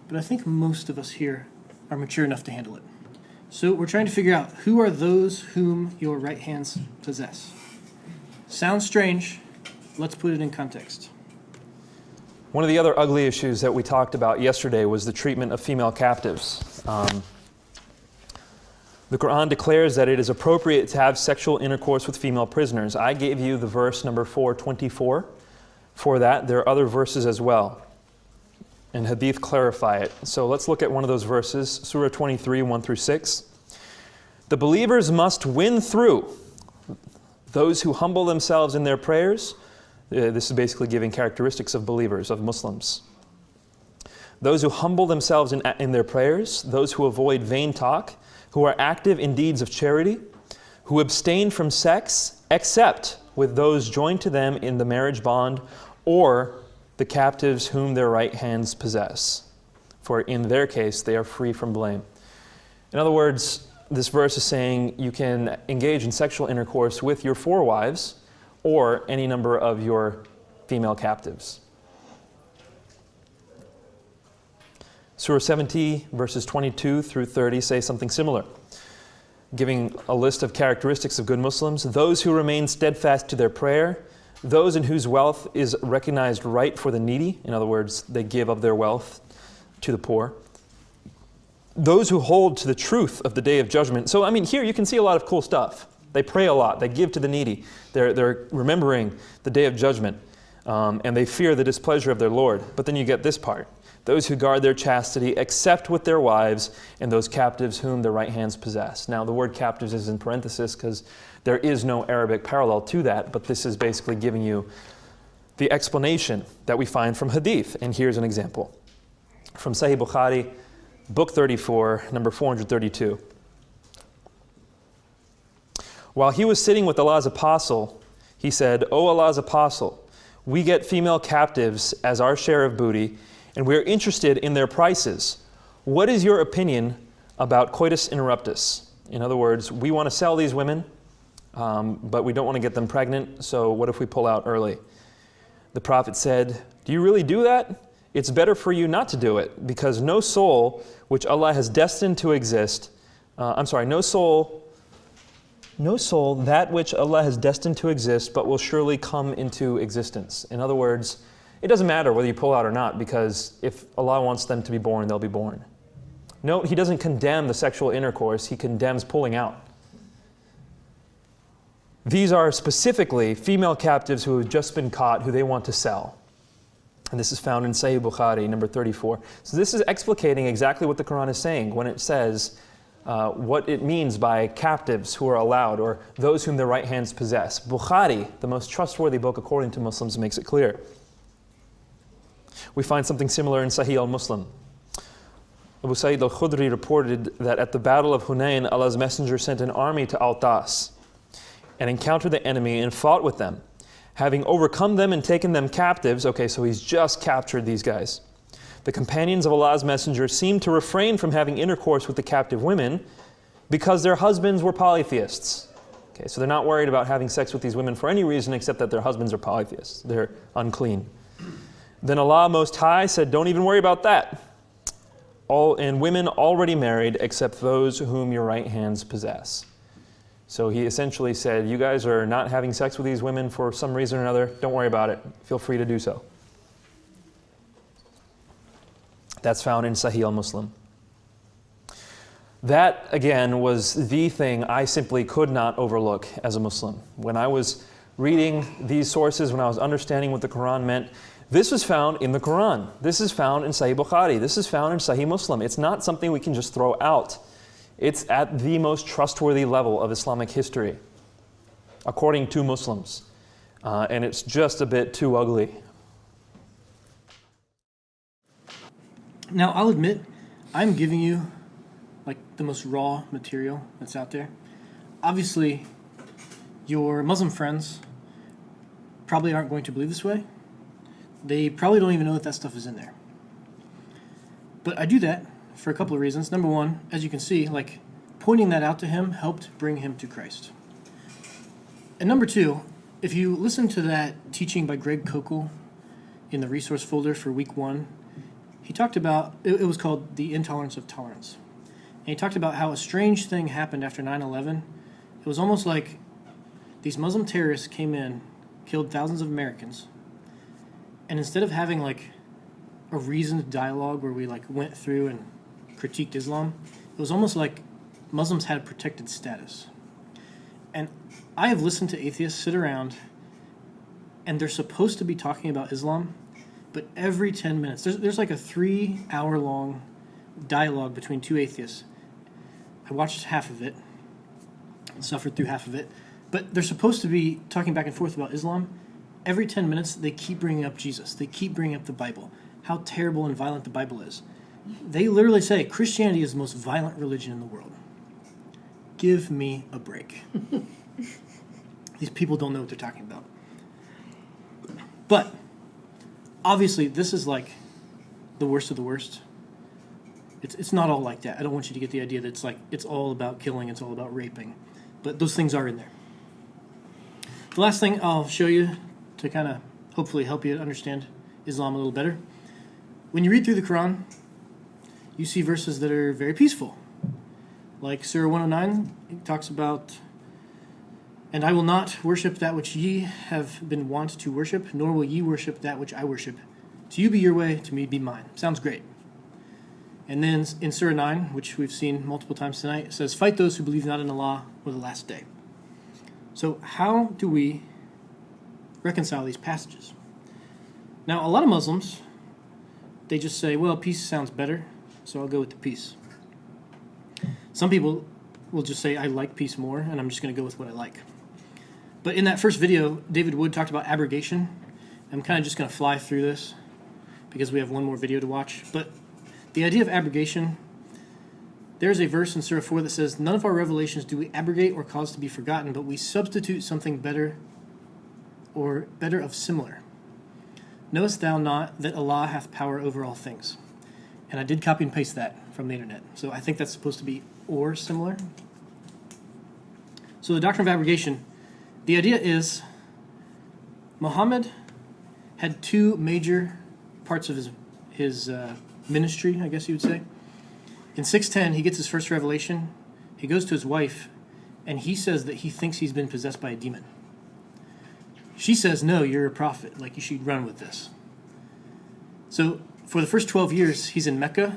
but I think most of us here are mature enough to handle it. So we're trying to figure out, who are those whom your right hands possess? Sounds strange. Let's put it in context. One of the other ugly issues that we talked about yesterday was the treatment of female captives. The Quran declares that it is appropriate to have sexual intercourse with female prisoners. I gave you the verse number 424 for that. There are other verses as well, and Hadith clarify it. So let's look at one of those verses, Surah 23, 1 through 6. The believers must win through those who humble themselves in their prayers. This is basically giving characteristics of believers, of Muslims. Those who humble themselves in their prayers, those who avoid vain talk, who are active in deeds of charity, who abstain from sex, except with those joined to them in the marriage bond, or the captives whom their right hands possess. For in their case, they are free from blame. In other words, this verse is saying you can engage in sexual intercourse with your 4 wives, or any number of your female captives. Surah 70, verses 22 through 30 say something similar, giving a list of characteristics of good Muslims. Those who remain steadfast to their prayer, those in whose wealth is recognized right for the needy, in other words, they give of their wealth to the poor. Those who hold to the truth of the day of judgment. So, here you can see a lot of cool stuff. They pray a lot. They give to the needy. They're remembering the day of judgment, and they fear the displeasure of their Lord. But then you get this part. Those who guard their chastity, except with their wives, and those captives whom their right hands possess. Now, the word captives is in parenthesis because there is no Arabic parallel to that, but this is basically giving you the explanation that we find from Hadith. And here's an example. From Sahih Bukhari, book 34, number 432. While he was sitting with Allah's apostle, he said, "O Allah's apostle, we get female captives as our share of booty, and we are interested in their prices. What is your opinion about coitus interruptus?" In other words, we want to sell these women, but we don't want to get them pregnant, so what if we pull out early? The Prophet said, "Do you really do that? It's better for you not to do it, because no soul which Allah has destined to exist, no soul that which Allah has destined to exist, but will surely come into existence." In other words, it doesn't matter whether you pull out or not, because if Allah wants them to be born, they'll be born. Note, he doesn't condemn the sexual intercourse, he condemns pulling out. These are specifically female captives who have just been caught, who they want to sell. And this is found in Sahih Bukhari, number 34. So this is explicating exactly what the Quran is saying when it says what it means by captives who are allowed, or those whom their right hands possess. Bukhari, the most trustworthy book according to Muslims, makes it clear. We find something similar in Sahih al-Muslim. Abu Sa'id al-Khudri reported that at the Battle of Hunayn, Allah's Messenger sent an army to Autas and encountered the enemy and fought with them. Having overcome them and taken them captives, okay, so he's just captured these guys. The companions of Allah's Messenger seemed to refrain from having intercourse with the captive women because their husbands were polytheists. Okay, so they're not worried about having sex with these women for any reason except that their husbands are polytheists. They're unclean. Then Allah Most High said, don't even worry about that. And women already married except those whom your right hands possess. So he essentially said, you guys are not having sex with these women for some reason or another. Don't worry about it. Feel free to do so. That's found in Sahih al-Muslim. That, again, was the thing I simply could not overlook as a Muslim. When I was reading these sources, when I was understanding what the Quran meant, this was found in the Quran. This is found in Sahih Bukhari. This is found in Sahih Muslim. It's not something we can just throw out. It's at the most trustworthy level of Islamic history, according to Muslims. And it's just a bit too ugly. Now, I'll admit, I'm giving you like the most raw material that's out there. Obviously, your Muslim friends probably aren't going to believe this way. They probably don't even know that stuff is in there. But I do that for a couple of reasons. Number one, as you can see, like pointing that out to him helped bring him to Christ. And number two, if you listen to that teaching by Greg Koukl in the resource folder for week 1, he talked about, it was called The Intolerance of Tolerance. And he talked about how a strange thing happened after 9/11. It was almost like these Muslim terrorists came in, killed thousands of Americans, and instead of having like a reasoned dialogue where we like went through and critiqued Islam, it was almost like Muslims had a protected status. And I have listened to atheists sit around and they're supposed to be talking about Islam, but every 10 minutes, there's like a 3-hour-long dialogue between two atheists. I watched half of it, suffered through half of it, but they're supposed to be talking back and forth about Islam. Every 10 minutes, they keep bringing up Jesus. They keep bringing up the Bible, how terrible and violent the Bible is. They literally say Christianity is the most violent religion in the world. Give me a break. These people don't know what they're talking about. But obviously, this is like the worst of the worst. It's not all like that. I don't want you to get the idea that it's like it's all about killing, it's all about raping. But those things are in there. The last thing I'll show you to kind of hopefully help you understand Islam a little better. When you read through the Quran, you see verses that are very peaceful. Like Surah 109, it talks about, and I will not worship that which ye have been wont to worship, nor will ye worship that which I worship. To you be your way, to me be mine. Sounds great. And then in Surah 9, which we've seen multiple times tonight, it says, fight those who believe not in Allah or the last day. So how do we reconcile these passages? Now, a lot of Muslims, they just say, well, peace sounds better, so I'll go with the peace. Some people will just say, I like peace more, and I'm just going to go with what I like. But in that first video, David Wood talked about abrogation. I'm kind of just going to fly through this because we have one more video to watch. But the idea of abrogation, there's a verse in Surah 4 that says, none of our revelations do we abrogate or cause to be forgotten, but we substitute something better or better of similar. Knowest thou not that Allah hath power over all things? And I did copy and paste that from the internet. So I think that's supposed to be or similar. So the doctrine of abrogation, the idea is Muhammad had two major parts of his ministry, I guess you would say. In 610, he gets his first revelation. He goes to his wife, and he says that he thinks he's been possessed by a demon. She says, no, you're a prophet. Like, you should run with this. So for the first 12 years, he's in Mecca,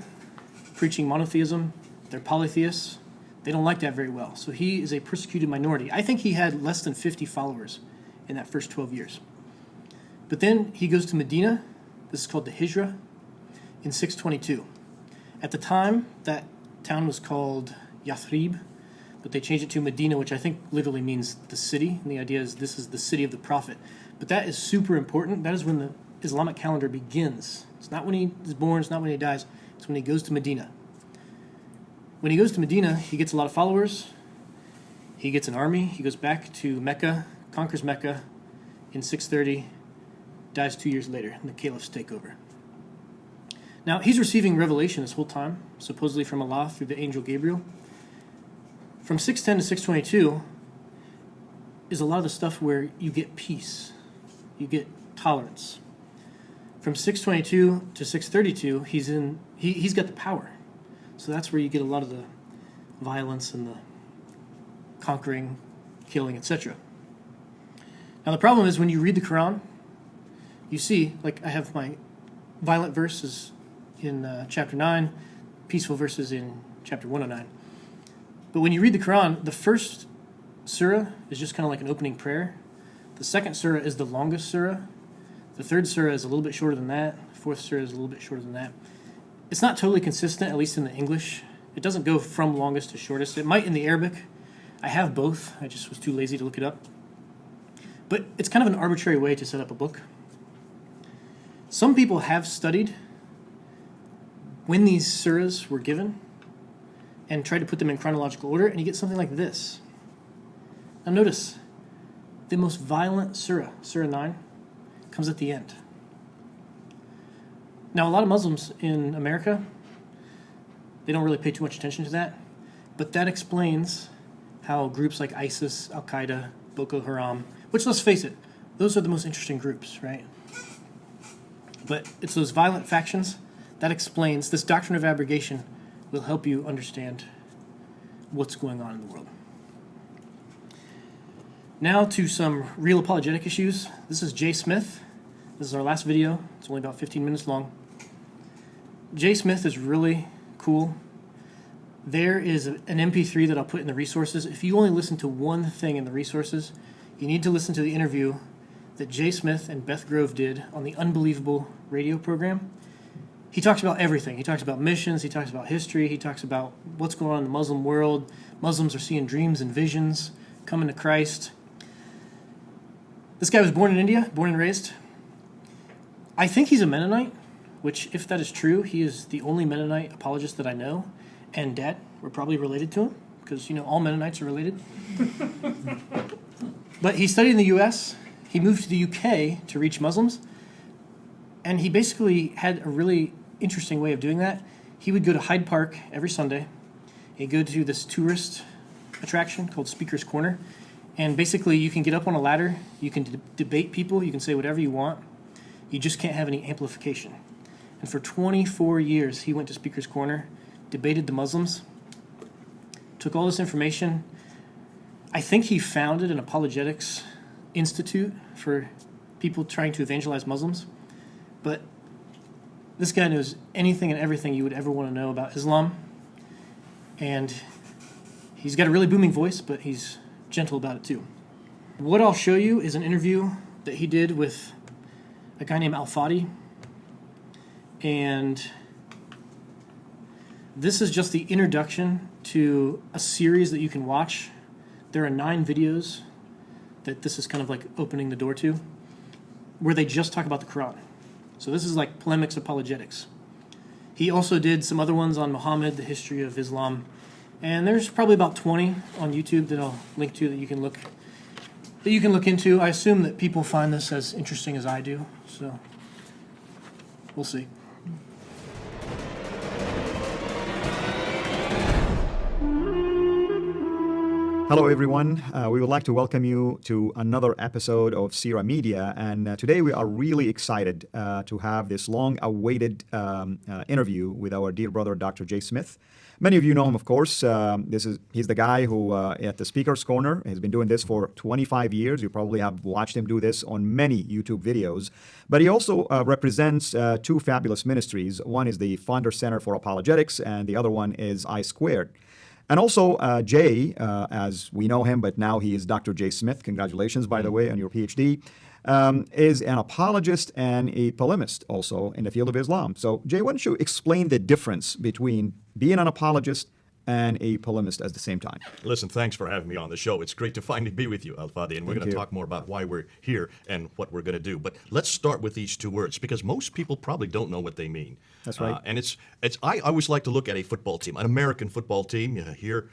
preaching monotheism. They're polytheists. They don't like that very well. So he is a persecuted minority. I think he had less than 50 followers in that first 12 years. But then he goes to Medina. This is called the Hijrah in 622. At the time, that town was called Yathrib, but they changed it to Medina, which I think literally means the city. And the idea is this is the city of the prophet. But that is super important. That is when the Islamic calendar begins. It's not when he is born. It's not when he dies. It's when he goes to Medina. When he goes to Medina, he gets a lot of followers. He gets an army. He goes back to Mecca, conquers Mecca in 630, dies 2 years later, and the caliphs take over. Now, he's receiving revelation this whole time, supposedly from Allah through the angel Gabriel. From 610 to 622 is a lot of the stuff where you get peace, you get tolerance. from 622 to 632, he's got the power. So that's where you get a lot of the violence and the conquering, killing, etc. Now the problem is when you read the Quran, you see, like I have my violent verses in chapter 9, peaceful verses in chapter 109. But when you read the Quran, the first surah is just kind of like an opening prayer. The second surah is the longest surah. The third surah is a little bit shorter than that. The fourth surah is a little bit shorter than that. It's not totally consistent, at least in the English. It doesn't go from longest to shortest. It might in the Arabic. I have both. I just was too lazy to look it up. But it's kind of an arbitrary way to set up a book. Some people have studied when these surahs were given and tried to put them in chronological order, and you get something like this. Now notice, the most violent surah, Surah 9, comes at the end. Now, a lot of Muslims in America, they don't really pay too much attention to that, but that explains how groups like ISIS, Al-Qaeda, Boko Haram, which, let's face it, those are the most interesting groups, right? But it's those violent factions that explains, this doctrine of abrogation will help you understand what's going on in the world. Now to some real apologetic issues. This is Jay Smith. This is our last video. It's only about 15 minutes long. Jay Smith is really cool. There is an MP3 that I'll put in the resources. If you only listen to one thing in the resources, you need to listen to the interview that Jay Smith and Beth Grove did on the Unbelievable radio program. He talks about everything. He talks about missions. He talks about history. He talks about what's going on in the Muslim world. Muslims are seeing dreams and visions, coming to Christ. This guy was born in India, born and raised. I think he's a Mennonite, which, if that is true, he is the only Mennonite apologist that I know. And Dad, we're probably related to him, because, all Mennonites are related. But he studied in the U.S. He moved to the U.K. to reach Muslims. And he basically had a really interesting way of doing that. He would go to Hyde Park every Sunday. He'd go to this tourist attraction called Speaker's Corner. And basically, you can get up on a ladder. You can debate people. You can say whatever you want. You just can't have any amplification. And for 24 years, he went to Speaker's Corner, debated the Muslims, took all this information. I think he founded an apologetics institute for people trying to evangelize Muslims. But this guy knows anything and everything you would ever want to know about Islam. And he's got a really booming voice, but he's gentle about it too. What I'll show you is an interview that he did with a guy named Al-Fadi. And this is just the introduction to a series that you can watch. There are 9 videos that this is kind of like opening the door to, where they just talk about the Quran. So this is like polemics apologetics. He also did some other ones on Muhammad, the history of Islam, and there's probably about 20 on YouTube that I'll link to that you can look into. I assume that people find this as interesting as I do, so we'll see. Hello, everyone. We would like to welcome you to another episode of Sira Media. And today we are really excited to have this long-awaited interview with our dear brother, Dr. Jay Smith. Many of you know him, of course. He's the guy who, at the Speaker's Corner, has been doing this for 25 years. You probably have watched him do this on many YouTube videos. But he also represents 2 fabulous ministries. One is the Founder Center for Apologetics, and the other one is I Squared. And also, Jay, as we know him, but now he is Dr. Jay Smith. Congratulations, by the way, on your PhD. Is an apologist and a polemist also in the field of Islam. So, Jay, why don't you explain the difference between being an apologist and a polemist at the same time? Listen, thanks for having me on the show. It's great to finally be with you, Al-Fadi, and we're going to talk more about why we're here and what we're going to do. But let's start with these 2 words, because most people probably don't know what they mean. That's right. And I always like to look at a football team, an American football team. Here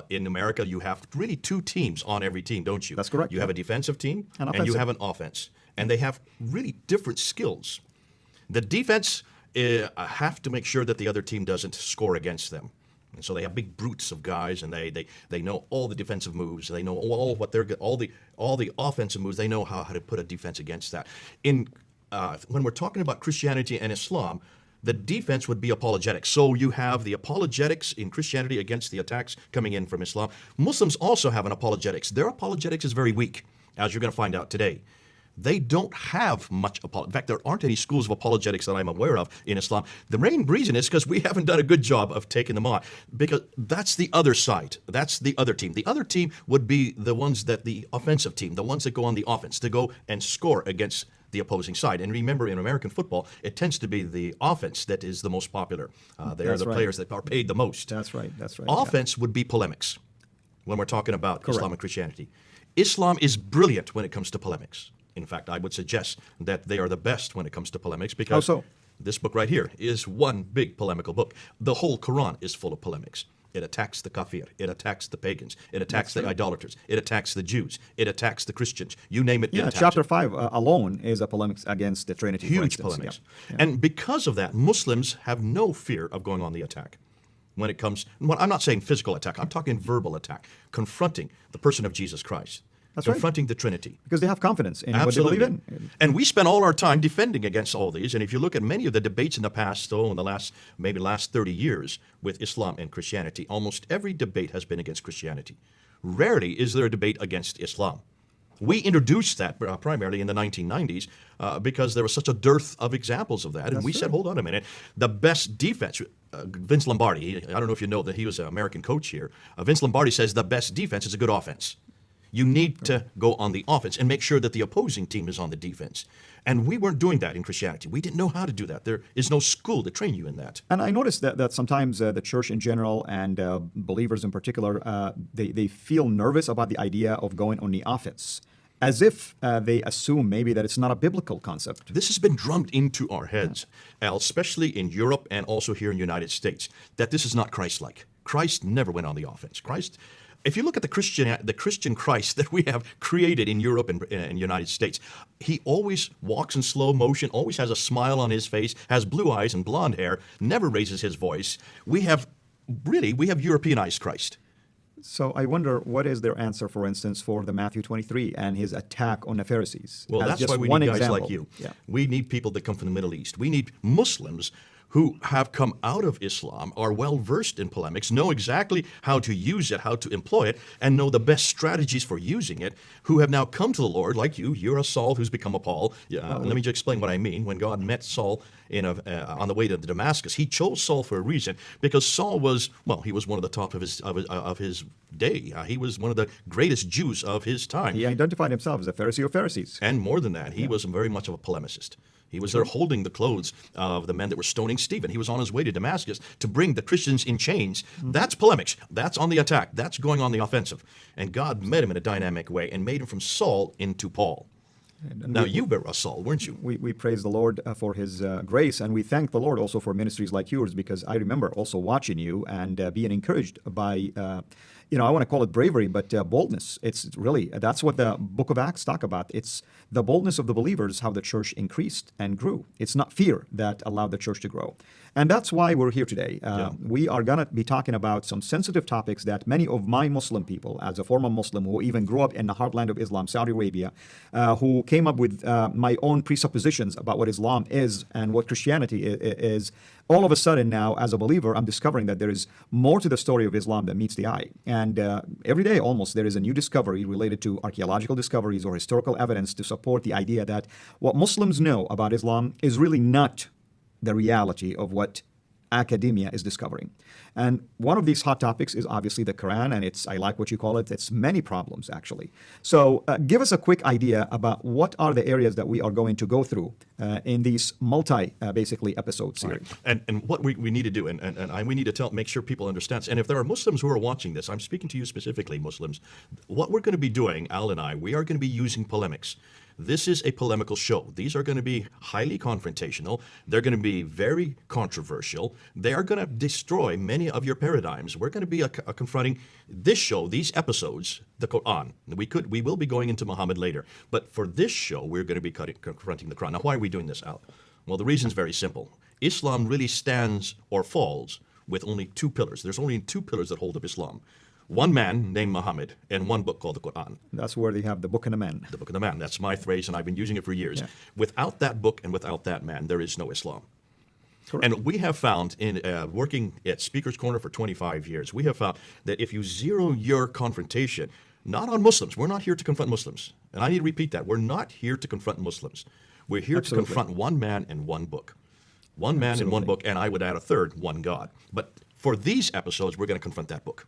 in America, you have really 2 teams on every team, don't you? That's correct. You have a defensive team and you have an offense. And they have really different skills. The defense have to make sure that the other team doesn't score against them. And so they have big brutes of guys, and they know all the defensive moves. They know all the offensive moves. They know how to put a defense against that. In when we're talking about Christianity and Islam, the defense would be apologetics. So you have the apologetics in Christianity against the attacks coming in from Islam. Muslims also have an apologetics. Their apologetics is very weak, as you're going to find out today. They don't have much in fact, there aren't any schools of apologetics that I'm aware of in Islam. The main reason is because we haven't done a good job of taking them on, because that's the other side. That's the other team. The other team would be the ones that the offensive team, the ones that go on the offense, to go and score against the opposing side. And remember, in American football, it tends to be the offense that is the most popular. They are the players that are paid the most. That's right. That's right. Offense would be polemics when we're talking about Correct. Islam and Christianity. Islam is brilliant when it comes to polemics. In fact, I would suggest that they are the best when it comes to polemics, because this book right here is one big polemical book. The whole Quran is full of polemics. It attacks the kafir. It attacks the pagans. It attacks the idolaters. It attacks the Jews. It attacks the Christians. You name it, it attacks chapter it. 5 alone is a polemics against the Trinity. Huge polemics. Yeah. And because of that, Muslims have no fear of going on the attack. When it comes, well, I'm not saying physical attack. I'm talking verbal attack, confronting the person of Jesus Christ. That's confronting the Trinity. Because they have confidence in Absolutely. what they believe in. And we spend all our time defending against all these. And if you look at many of the debates in the past, in the last 30 years with Islam and Christianity, almost every debate has been against Christianity. Rarely is there a debate against Islam. We introduced that primarily in the 1990s because there was such a dearth of examples of that. And we said, hold on a minute, the best defense, Vince Lombardi, I don't know if you know that he was an American coach here. Vince Lombardi says the best defense is a good offense. You need to go on the offense and make sure that the opposing team is on the defense. And we weren't doing that in Christianity. We didn't know how to do that. There is no school to train you in that. And I noticed that sometimes the church in general and believers in particular, they feel nervous about the idea of going on the offense, as if they assume maybe that it's not a biblical concept. This has been drummed into our heads, Al, especially in Europe and also here in the United States, that this is not Christ-like. Christ never went on the offense. If you look at the Christian Christ that we have created in Europe and United States, he always walks in slow motion, always has a smile on his face, has blue eyes and blonde hair, never raises his voice. We have Europeanized Christ. So I wonder, what is their answer, for instance, for the Matthew 23 and his attack on the Pharisees? Well, that's why we need guys like you. Yeah. We need people that come from the Middle East. We need Muslims who have come out of Islam, are well-versed in polemics, know exactly how to use it, how to employ it, and know the best strategies for using it, who have now come to the Lord, like you. You're a Saul who's become a Paul. Let me just explain what I mean. When God met Saul on the way to Damascus, he chose Saul for a reason, because Saul was, he was one of the top of his day. He was one of the greatest Jews of his time. He identified himself as a Pharisee of Pharisees. And more than that, he was very much of a polemicist. He was there holding the clothes of the men that were stoning Stephen. He was on his way to Damascus to bring the Christians in chains. That's polemics. That's on the attack. That's going on the offensive. And God met him in a dynamic way and made him from Saul into Paul. Now, you were a Saul, weren't you? We praise the Lord for his grace, and we thank the Lord also for ministries like yours, because I remember also watching you and being encouraged by, I want to call it bravery, but boldness. It's really, that's what the book of Acts talk about. It's the boldness of the believers, how the church increased and grew. It's not fear that allowed the church to grow. And that's why we're here today. We are going to be talking about some sensitive topics that many of my Muslim people, as a former Muslim who even grew up in the heartland of Islam, Saudi Arabia, who came up with my own presuppositions about what Islam is and what Christianity is, all of a sudden now, as a believer, I'm discovering that there is more to the story of Islam than meets the eye. And every day, almost, there is a new discovery related to archaeological discoveries or historical evidence to support the idea that what Muslims know about Islam is really not the reality of what academia is discovering. And one of these hot topics is obviously the Quran, and I like what you call it, it's many problems, actually. So give us a quick idea about what are the areas that we are going to go through in these basically episode series. Right. And what we need to do, and we need to make sure people understand, and if there are Muslims who are watching this, I'm speaking to you specifically, Muslims, what we're going to be doing, Al and I, we are going to be using polemics. This is a polemical show. These are going to be highly confrontational. They're going to be very controversial. They are going to destroy many of your paradigms. We're going to be confronting this show, these episodes, the Quran. We will be going into Muhammad later, but for this show, we're going to be confronting the Quran. Now, why are we doing this, Al? Well, the reason is very simple. Islam really stands or falls with only two pillars. There's only two pillars that hold up Islam. one man named Muhammad and one book called the Quran. That's where they have the book and the man. The book and the man. That's my phrase, and I've been using it for years. Yeah. Without that book and without that man, there is no Islam. Correct. And we have found, in working at Speaker's Corner for 25 years, we have found that if you zero your confrontation, not on Muslims, we're not here to confront Muslims. And I need to repeat that. We're not here to confront Muslims. We're here Absolutely. to confront one man and one book. One man and one book, and I would add a third, one God. But for these episodes, we're going to confront that book,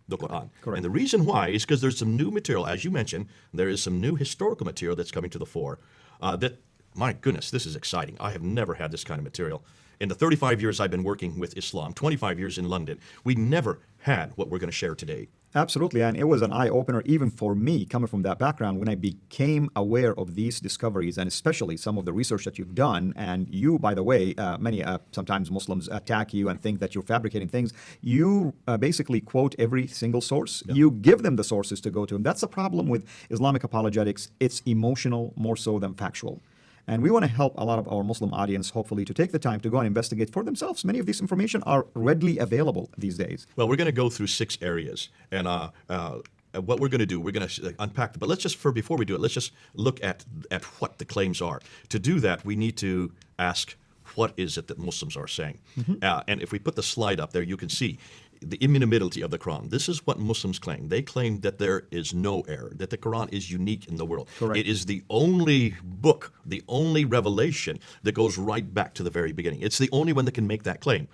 the Quran. Correct. And the reason why is because there's some new material. As you mentioned, there is some new historical material that's coming to the fore that, my goodness, this is exciting. I have never had this kind of material. In the 35 years I've been working with Islam, 25 years in London, we never had what we're going to share today. Absolutely, and it was an eye-opener even for me, coming from that background, when I became aware of these discoveries, and especially some of the research that you've done. And you, by the way, many sometimes Muslims attack you and think that you're fabricating things. You basically quote every single source. Yeah. You give them the sources to go to, and that's the problem with Islamic apologetics. It's emotional more so than factual. And we want to help a lot of our Muslim audience, hopefully, to take the time to go and investigate for themselves. Many of these information are readily available these days. Well, we're going to go through 6 areas. And what we're going to do, we're going to unpack them. But let's just, before we do it, let's just look at what the claims are. To do that, we need to ask, what is it that Muslims are saying? Mm-hmm. And if we put the slide up there, you can see the immutability of the Quran. This is what Muslims claim. They claim that there is no error, that the Quran is unique in the world. Correct. It is the only book, the only revelation that goes right back to the very beginning. It's the only one that can make that claim.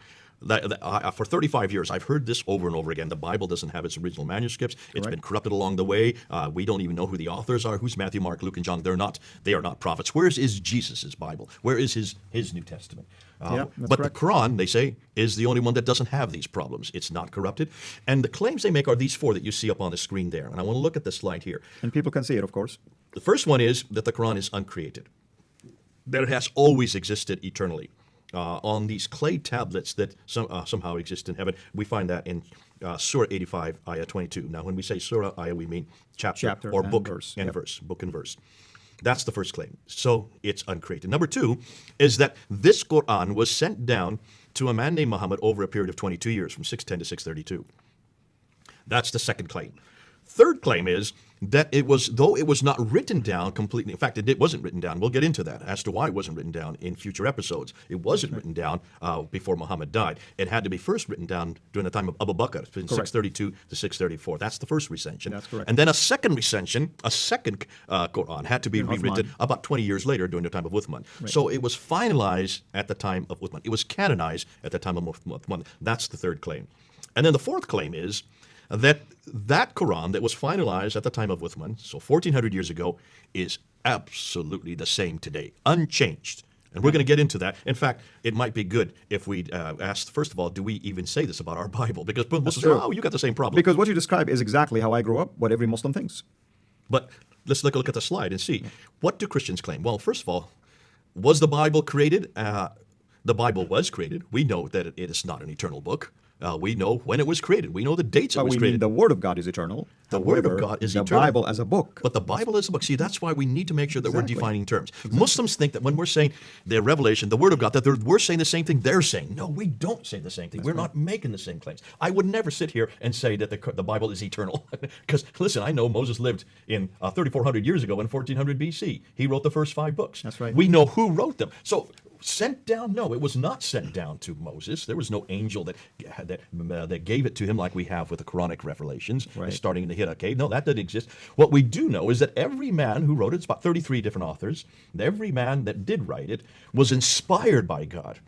For 35 years, I've heard this over and over again. The Bible doesn't have its original manuscripts. It's been corrupted along the way. We don't even know who the authors are. Who's Matthew, Mark, Luke, and John? They are not prophets. Where is Jesus' Bible? Where is his New Testament? But correct. The Quran, they say, is the only one that doesn't have these problems. It's not corrupted. And the claims they make are these 4 that you see up on the screen there. And I want to look at the slide here. And people can see it, of course. The first one is that the Quran is uncreated, that it has always existed eternally. On these clay tablets that somehow exist in heaven. We find that in Surah 85, Ayah 22. Now, when we say Surah, Ayah, we mean chapter or book verse. and verse, book and verse. That's the first claim. So it's uncreated. Number 2 is that this Quran was sent down to a man named Muhammad over a period of 22 years, from 610 to 632. That's the second claim. Third claim is that though it was not written down completely, in fact, it wasn't written down. We'll get into that as to why it wasn't written down in future episodes. It wasn't written down before Muhammad died. It had to be first written down during the time of Abu Bakr, from 632 to 634. That's the first recension. That's correct. And then a second recension, a second Quran, had to be rewritten about 20 years later during the time of Uthman. Right. So it was finalized at the time of Uthman. It was canonized at the time of Uthman. That's the third claim. And then the fourth claim is that Quran that was finalized at the time of Uthman, so 1,400 years ago, is absolutely the same today, unchanged. And we're going to get into that. In fact, it might be good if we ask, first of all, do we even say this about our Bible? Because Muslims say, oh, you got the same problem. Because what you describe is exactly how I grew up, what every Muslim thinks. But let's look at the slide and see. What do Christians claim? Well, first of all, was the Bible created? The Bible was created. We know that it is not an eternal book. We know when it was created. We know the dates it was created. The Word of God is eternal. The Word of God is eternal. The Bible as a book. But the Bible is a book. See, that's why we need to make sure that we're defining terms. Muslims think that when we're saying the revelation, the Word of God, that we're saying the same thing they're saying. No, we don't say the same thing. We're not making the same claims. I would never sit here and say that the Bible is eternal. Because, listen, I know Moses lived in 3,400 years ago in 1400 BC. He wrote the first 5 books. That's right. We know who wrote them. So, sent down? No, it was not sent down to Moses. There was no angel that gave it to him like we have with the Quranic revelations, starting in the Hira cave. No, that doesn't exist. What we do know is that every man who wrote it, it's about 33 different authors, and every man that did write it was inspired by God.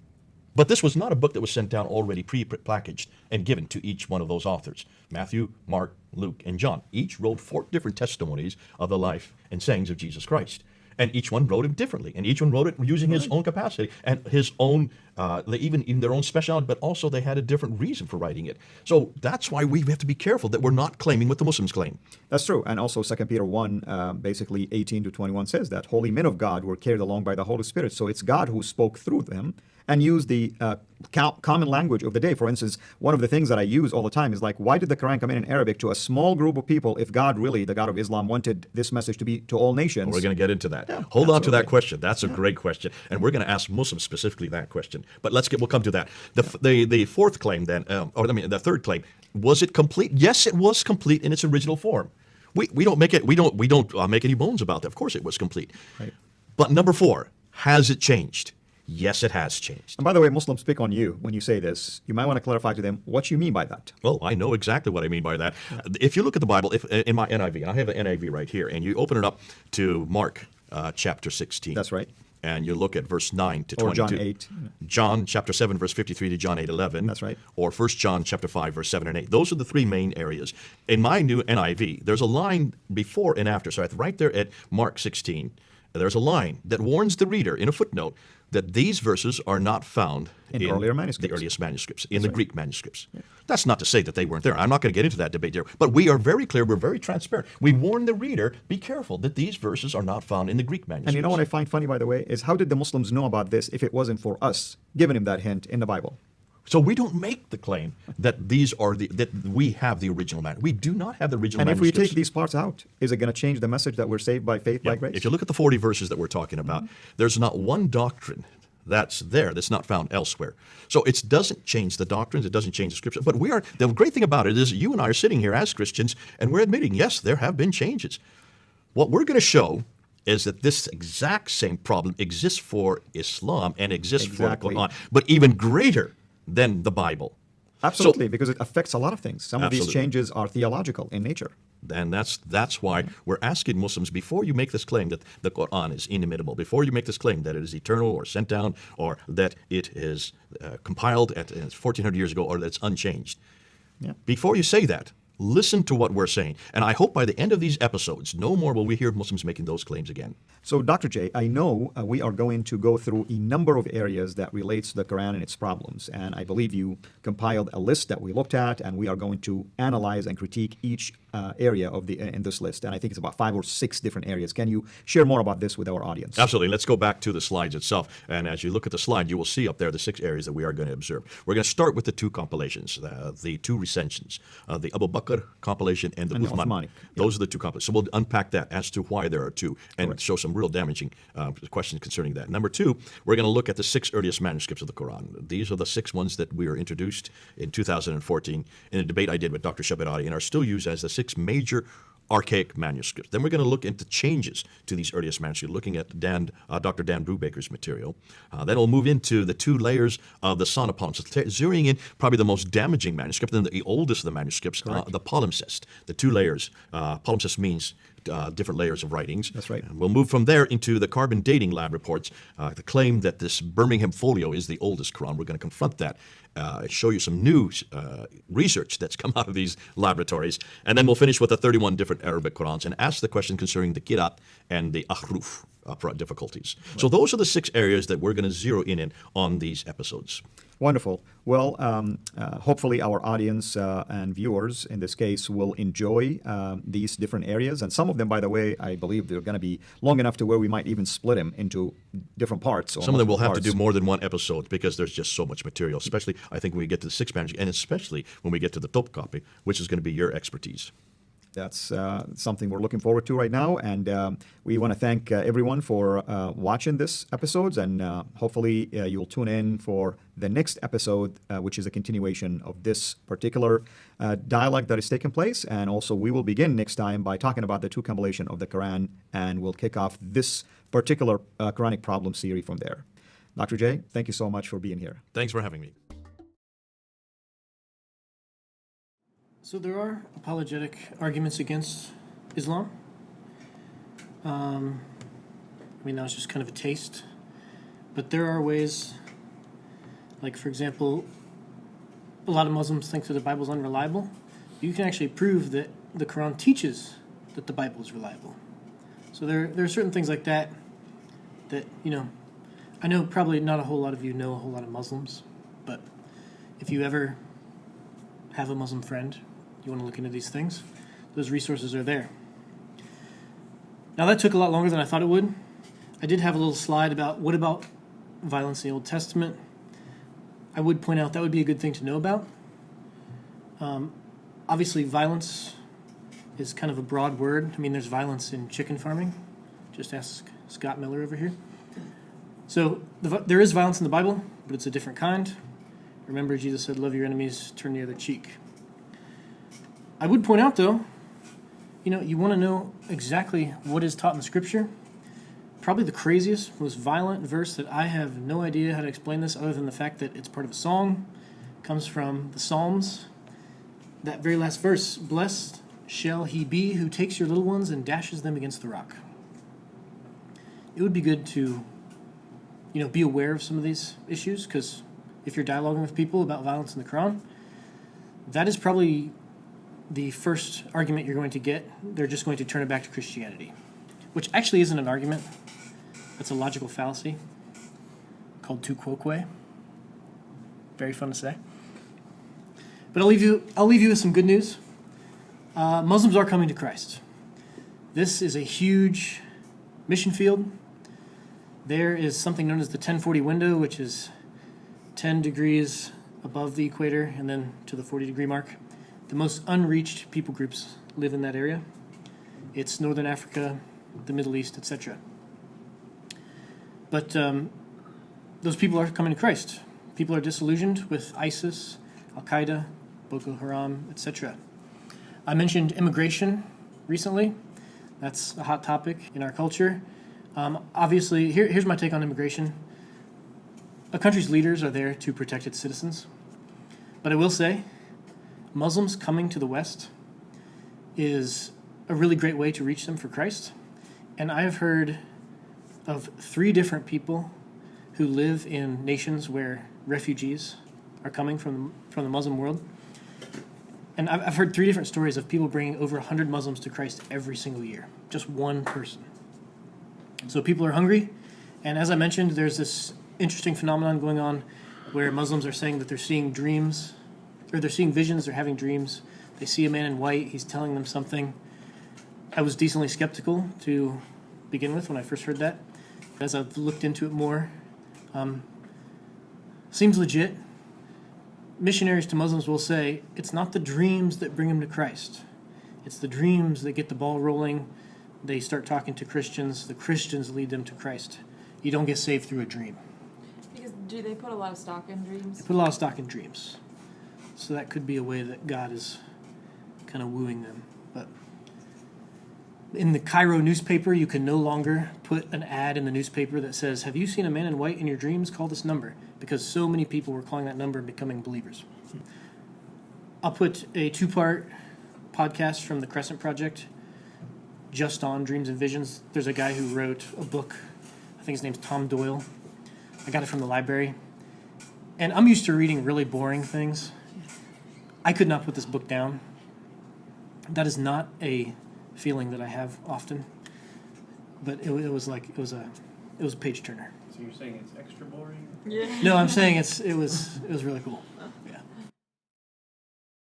But this was not a book that was sent down already pre-packaged and given to each one of those authors. Matthew, Mark, Luke, and John. Each wrote 4 different testimonies of the life and sayings of Jesus Christ. And each one wrote it differently, and each one wrote it using his own capacity and his own, even in their own speciality, but also they had a different reason for writing it. So that's why we have to be careful that we're not claiming what the Muslims claim. That's true. And also 2 Peter 1, basically 18 to 21 says that holy men of God were carried along by the Holy Spirit. So it's God who spoke through them. and use the common language of the day. For instance, one of the things that I use all the time is like, why did the Quran come in Arabic to a small group of people if God really, the God of Islam, wanted this message to be to all nations? We're going to get into that. Yeah, Hold on to that absolutely. question. That's a great question, and we're going to ask Muslims specifically that question. But we'll come to that. The fourth claim then, the third claim, was it complete? Yes, it was complete in its original form. We don't make any bones about that. Of course, it was complete. Right. But number 4, has it changed? Yes, it has changed. And by the way, Muslims pick on you when you say this. You might want to clarify to them what you mean by that. Well, I know exactly what I mean by that. If you look at the Bible, in my NIV, and I have an NIV right here, and you open it up to Mark chapter 16. That's right. And you look at verse 9 to 22. Or John 8. John chapter 7, verse 53 to John 8:11. That's right. Or 1 John chapter 5, verse 7 and 8. Those are the 3 main areas. In my new NIV, there's a line before and after. So right there at Mark 16, there's a line that warns the reader in a footnote that these verses are not found in earlier manuscripts. The earliest manuscripts, in the Greek manuscripts. Yeah. That's not to say that they weren't there. I'm not going to get into that debate here. But we are very clear. We're very transparent. We warn the reader, be careful that these verses are not found in the Greek manuscripts. And you know what I find funny, by the way, is how did the Muslims know about this if it wasn't for us giving him that hint in the Bible? So we don't make the claim that that we have the original manuscript. We do not have the original manuscripts. And if we take these parts out, is it going to change the message that we're saved by faith, by grace? If you look at the 40 verses that we're talking about, there's not one doctrine that's not found elsewhere. So it doesn't change the doctrines, it doesn't change the scripture. But the great thing about it is you and I are sitting here as Christians, and we're admitting, yes, there have been changes. What we're going to show is that this exact same problem exists for Islam and exists for the Quran, but even greater than the Bible. Absolutely, because it affects a lot of things. Some Absolutely. of these changes are theological in nature. And that's why we're asking Muslims, before you make this claim that the Quran is inimitable, before you make this claim that it is eternal or sent down or that it is compiled at 1,400 years ago or that it's unchanged, before you say that, listen to what we're saying. And I hope by the end of these episodes, no more will we hear Muslims making those claims again. So, Dr. J, I know we are going to go through a number of areas that relates to the Quran and its problems. And I believe you compiled a list that we looked at, and we are going to analyze and critique each area of in this list. And I think it's about 5 or 6 different areas. Can you share more about this with our audience? Absolutely. Let's go back to the slides itself. And as you look at the slide, you will see up there the 6 areas that we are going to observe. We're going to start with the 2 compilations, the 2 recensions, the Abu Bakr compilation and the Uthmani. Those are the 2 compilations. So we'll unpack that as to why there are 2 and show some real damaging questions concerning that. Number 2, we're going to look at the 6 earliest manuscripts of the Quran. These are the 6 ones that we were introduced in 2014 in a debate I did with Dr. Shabirati and are still used as the 6 major archaic manuscripts. Then we're going to look into changes to these earliest manuscripts, looking at Dr. Dan Brubaker's material. Then we'll move into the 2 layers of the Sonopon, zeroing in probably the most damaging manuscript and the oldest of the manuscripts, the palimpsest. The 2 layers. Palimpsest means different layers of writings. That's right. And we'll move from there into the carbon dating lab reports, the claim that this Birmingham folio is the oldest Quran. We're going to confront that, show you some new research that's come out of these laboratories. And then we'll finish with the 31 different Arabic Qurans and ask the question concerning the Qirat and the Ahruf difficulties. Right. So those are the 6 areas that we're going to zero in on these episodes. Wonderful. Well, hopefully our audience and viewers in this case will enjoy these different areas. And some of them, by the way, I believe they're going to be long enough to where we might even split them into different parts. Some of them will have to do more than one episode because there's just so much material, especially I think when we get to the 6th manuscript and especially when we get to the top copy, which is going to be your expertise. That's something we're looking forward to right now. And we want to thank everyone for watching this episodes. And hopefully you'll tune in for the next episode, which is a continuation of this particular dialogue that is taking place. And also we will begin next time by talking about the 2 compilation of the Quran. And we'll kick off this particular Quranic problem series from there. Dr. J, thank you so much for being here. Thanks for having me. So there are apologetic arguments against Islam. I mean, that was just kind of a taste. But there are ways, like, for example, a lot of Muslims think that the Bible is unreliable. You can actually prove that the Quran teaches that the Bible is reliable. So there are certain things like that, I know probably not a whole lot of you know a whole lot of Muslims, but if you ever have a Muslim friend, you want to look into these things, those resources are there. Now that took a lot longer than I thought it would. I did have a little slide about what about violence in the Old Testament. I would point out that would be a good thing to know about. Obviously, violence is kind of a broad word. I mean, there's violence in chicken farming. Just ask Scott Miller over here. So there is violence in the Bible, but it's a different kind. Remember, Jesus said, love your enemies, turn the other cheek. I would point out, though, you want to know exactly what is taught in Scripture. Probably the craziest, most violent verse that I have no idea how to explain this other than the fact that it's part of a song. Comes from the Psalms. That very last verse, blessed shall he be who takes your little ones and dashes them against the rock. It would be good to, be aware of some of these issues, because if you're dialoguing with people about violence in the Quran, that is probably the first argument you're going to get. They're just going to turn it back to Christianity, which actually isn't an argument. That's a logical fallacy called tu quoque. Very fun to say. But I'll leave you with some good news. Muslims are coming to Christ. This is a huge mission field. There is something known as the 1040 window, which is 10 degrees above the equator and then to the 40-degree mark. The most unreached people groups live in that area. It's Northern Africa, the Middle East, etc. But those people are coming to Christ. People are disillusioned with ISIS, Al-Qaeda, Boko Haram, etc. I mentioned immigration recently. That's a hot topic in our culture. Obviously, here's my take on immigration. A country's leaders are there to protect its citizens. But I will say, Muslims coming to the West is a really great way to reach them for Christ. And I have heard of 3 different people who live in nations where refugees are coming from the Muslim world. And I've heard 3 different stories of people bringing over 100 Muslims to Christ every single year. Just one person. So people are hungry. And as I mentioned, there's this interesting phenomenon going on where Muslims are saying that they're seeing dreams, or they're seeing visions, they're having dreams. They see a man in white, he's telling them something. I was decently skeptical to begin with when I first heard that. As I've looked into it more, seems legit. Missionaries to Muslims will say, it's not the dreams that bring them to Christ. It's the dreams that get the ball rolling. They start talking to Christians. The Christians lead them to Christ. You don't get saved through a dream. Because do they put a lot of stock in dreams? They put a lot of stock in dreams. So that could be a way that God is kind of wooing them. But in the Cairo newspaper, you can no longer put an ad in the newspaper that says, have you seen a man in white in your dreams? Call this number. Because so many people were calling that number and becoming believers. I'll put a 2-part podcast from the Crescent Project just on dreams and visions. There's a guy who wrote a book. I think his name's Tom Doyle. I got it from the library. And I'm used to reading really boring things. I could not put this book down. That is not a feeling that I have often. But it was a page turner. So you're saying it's extra boring? Yeah. No, I'm saying it was really cool.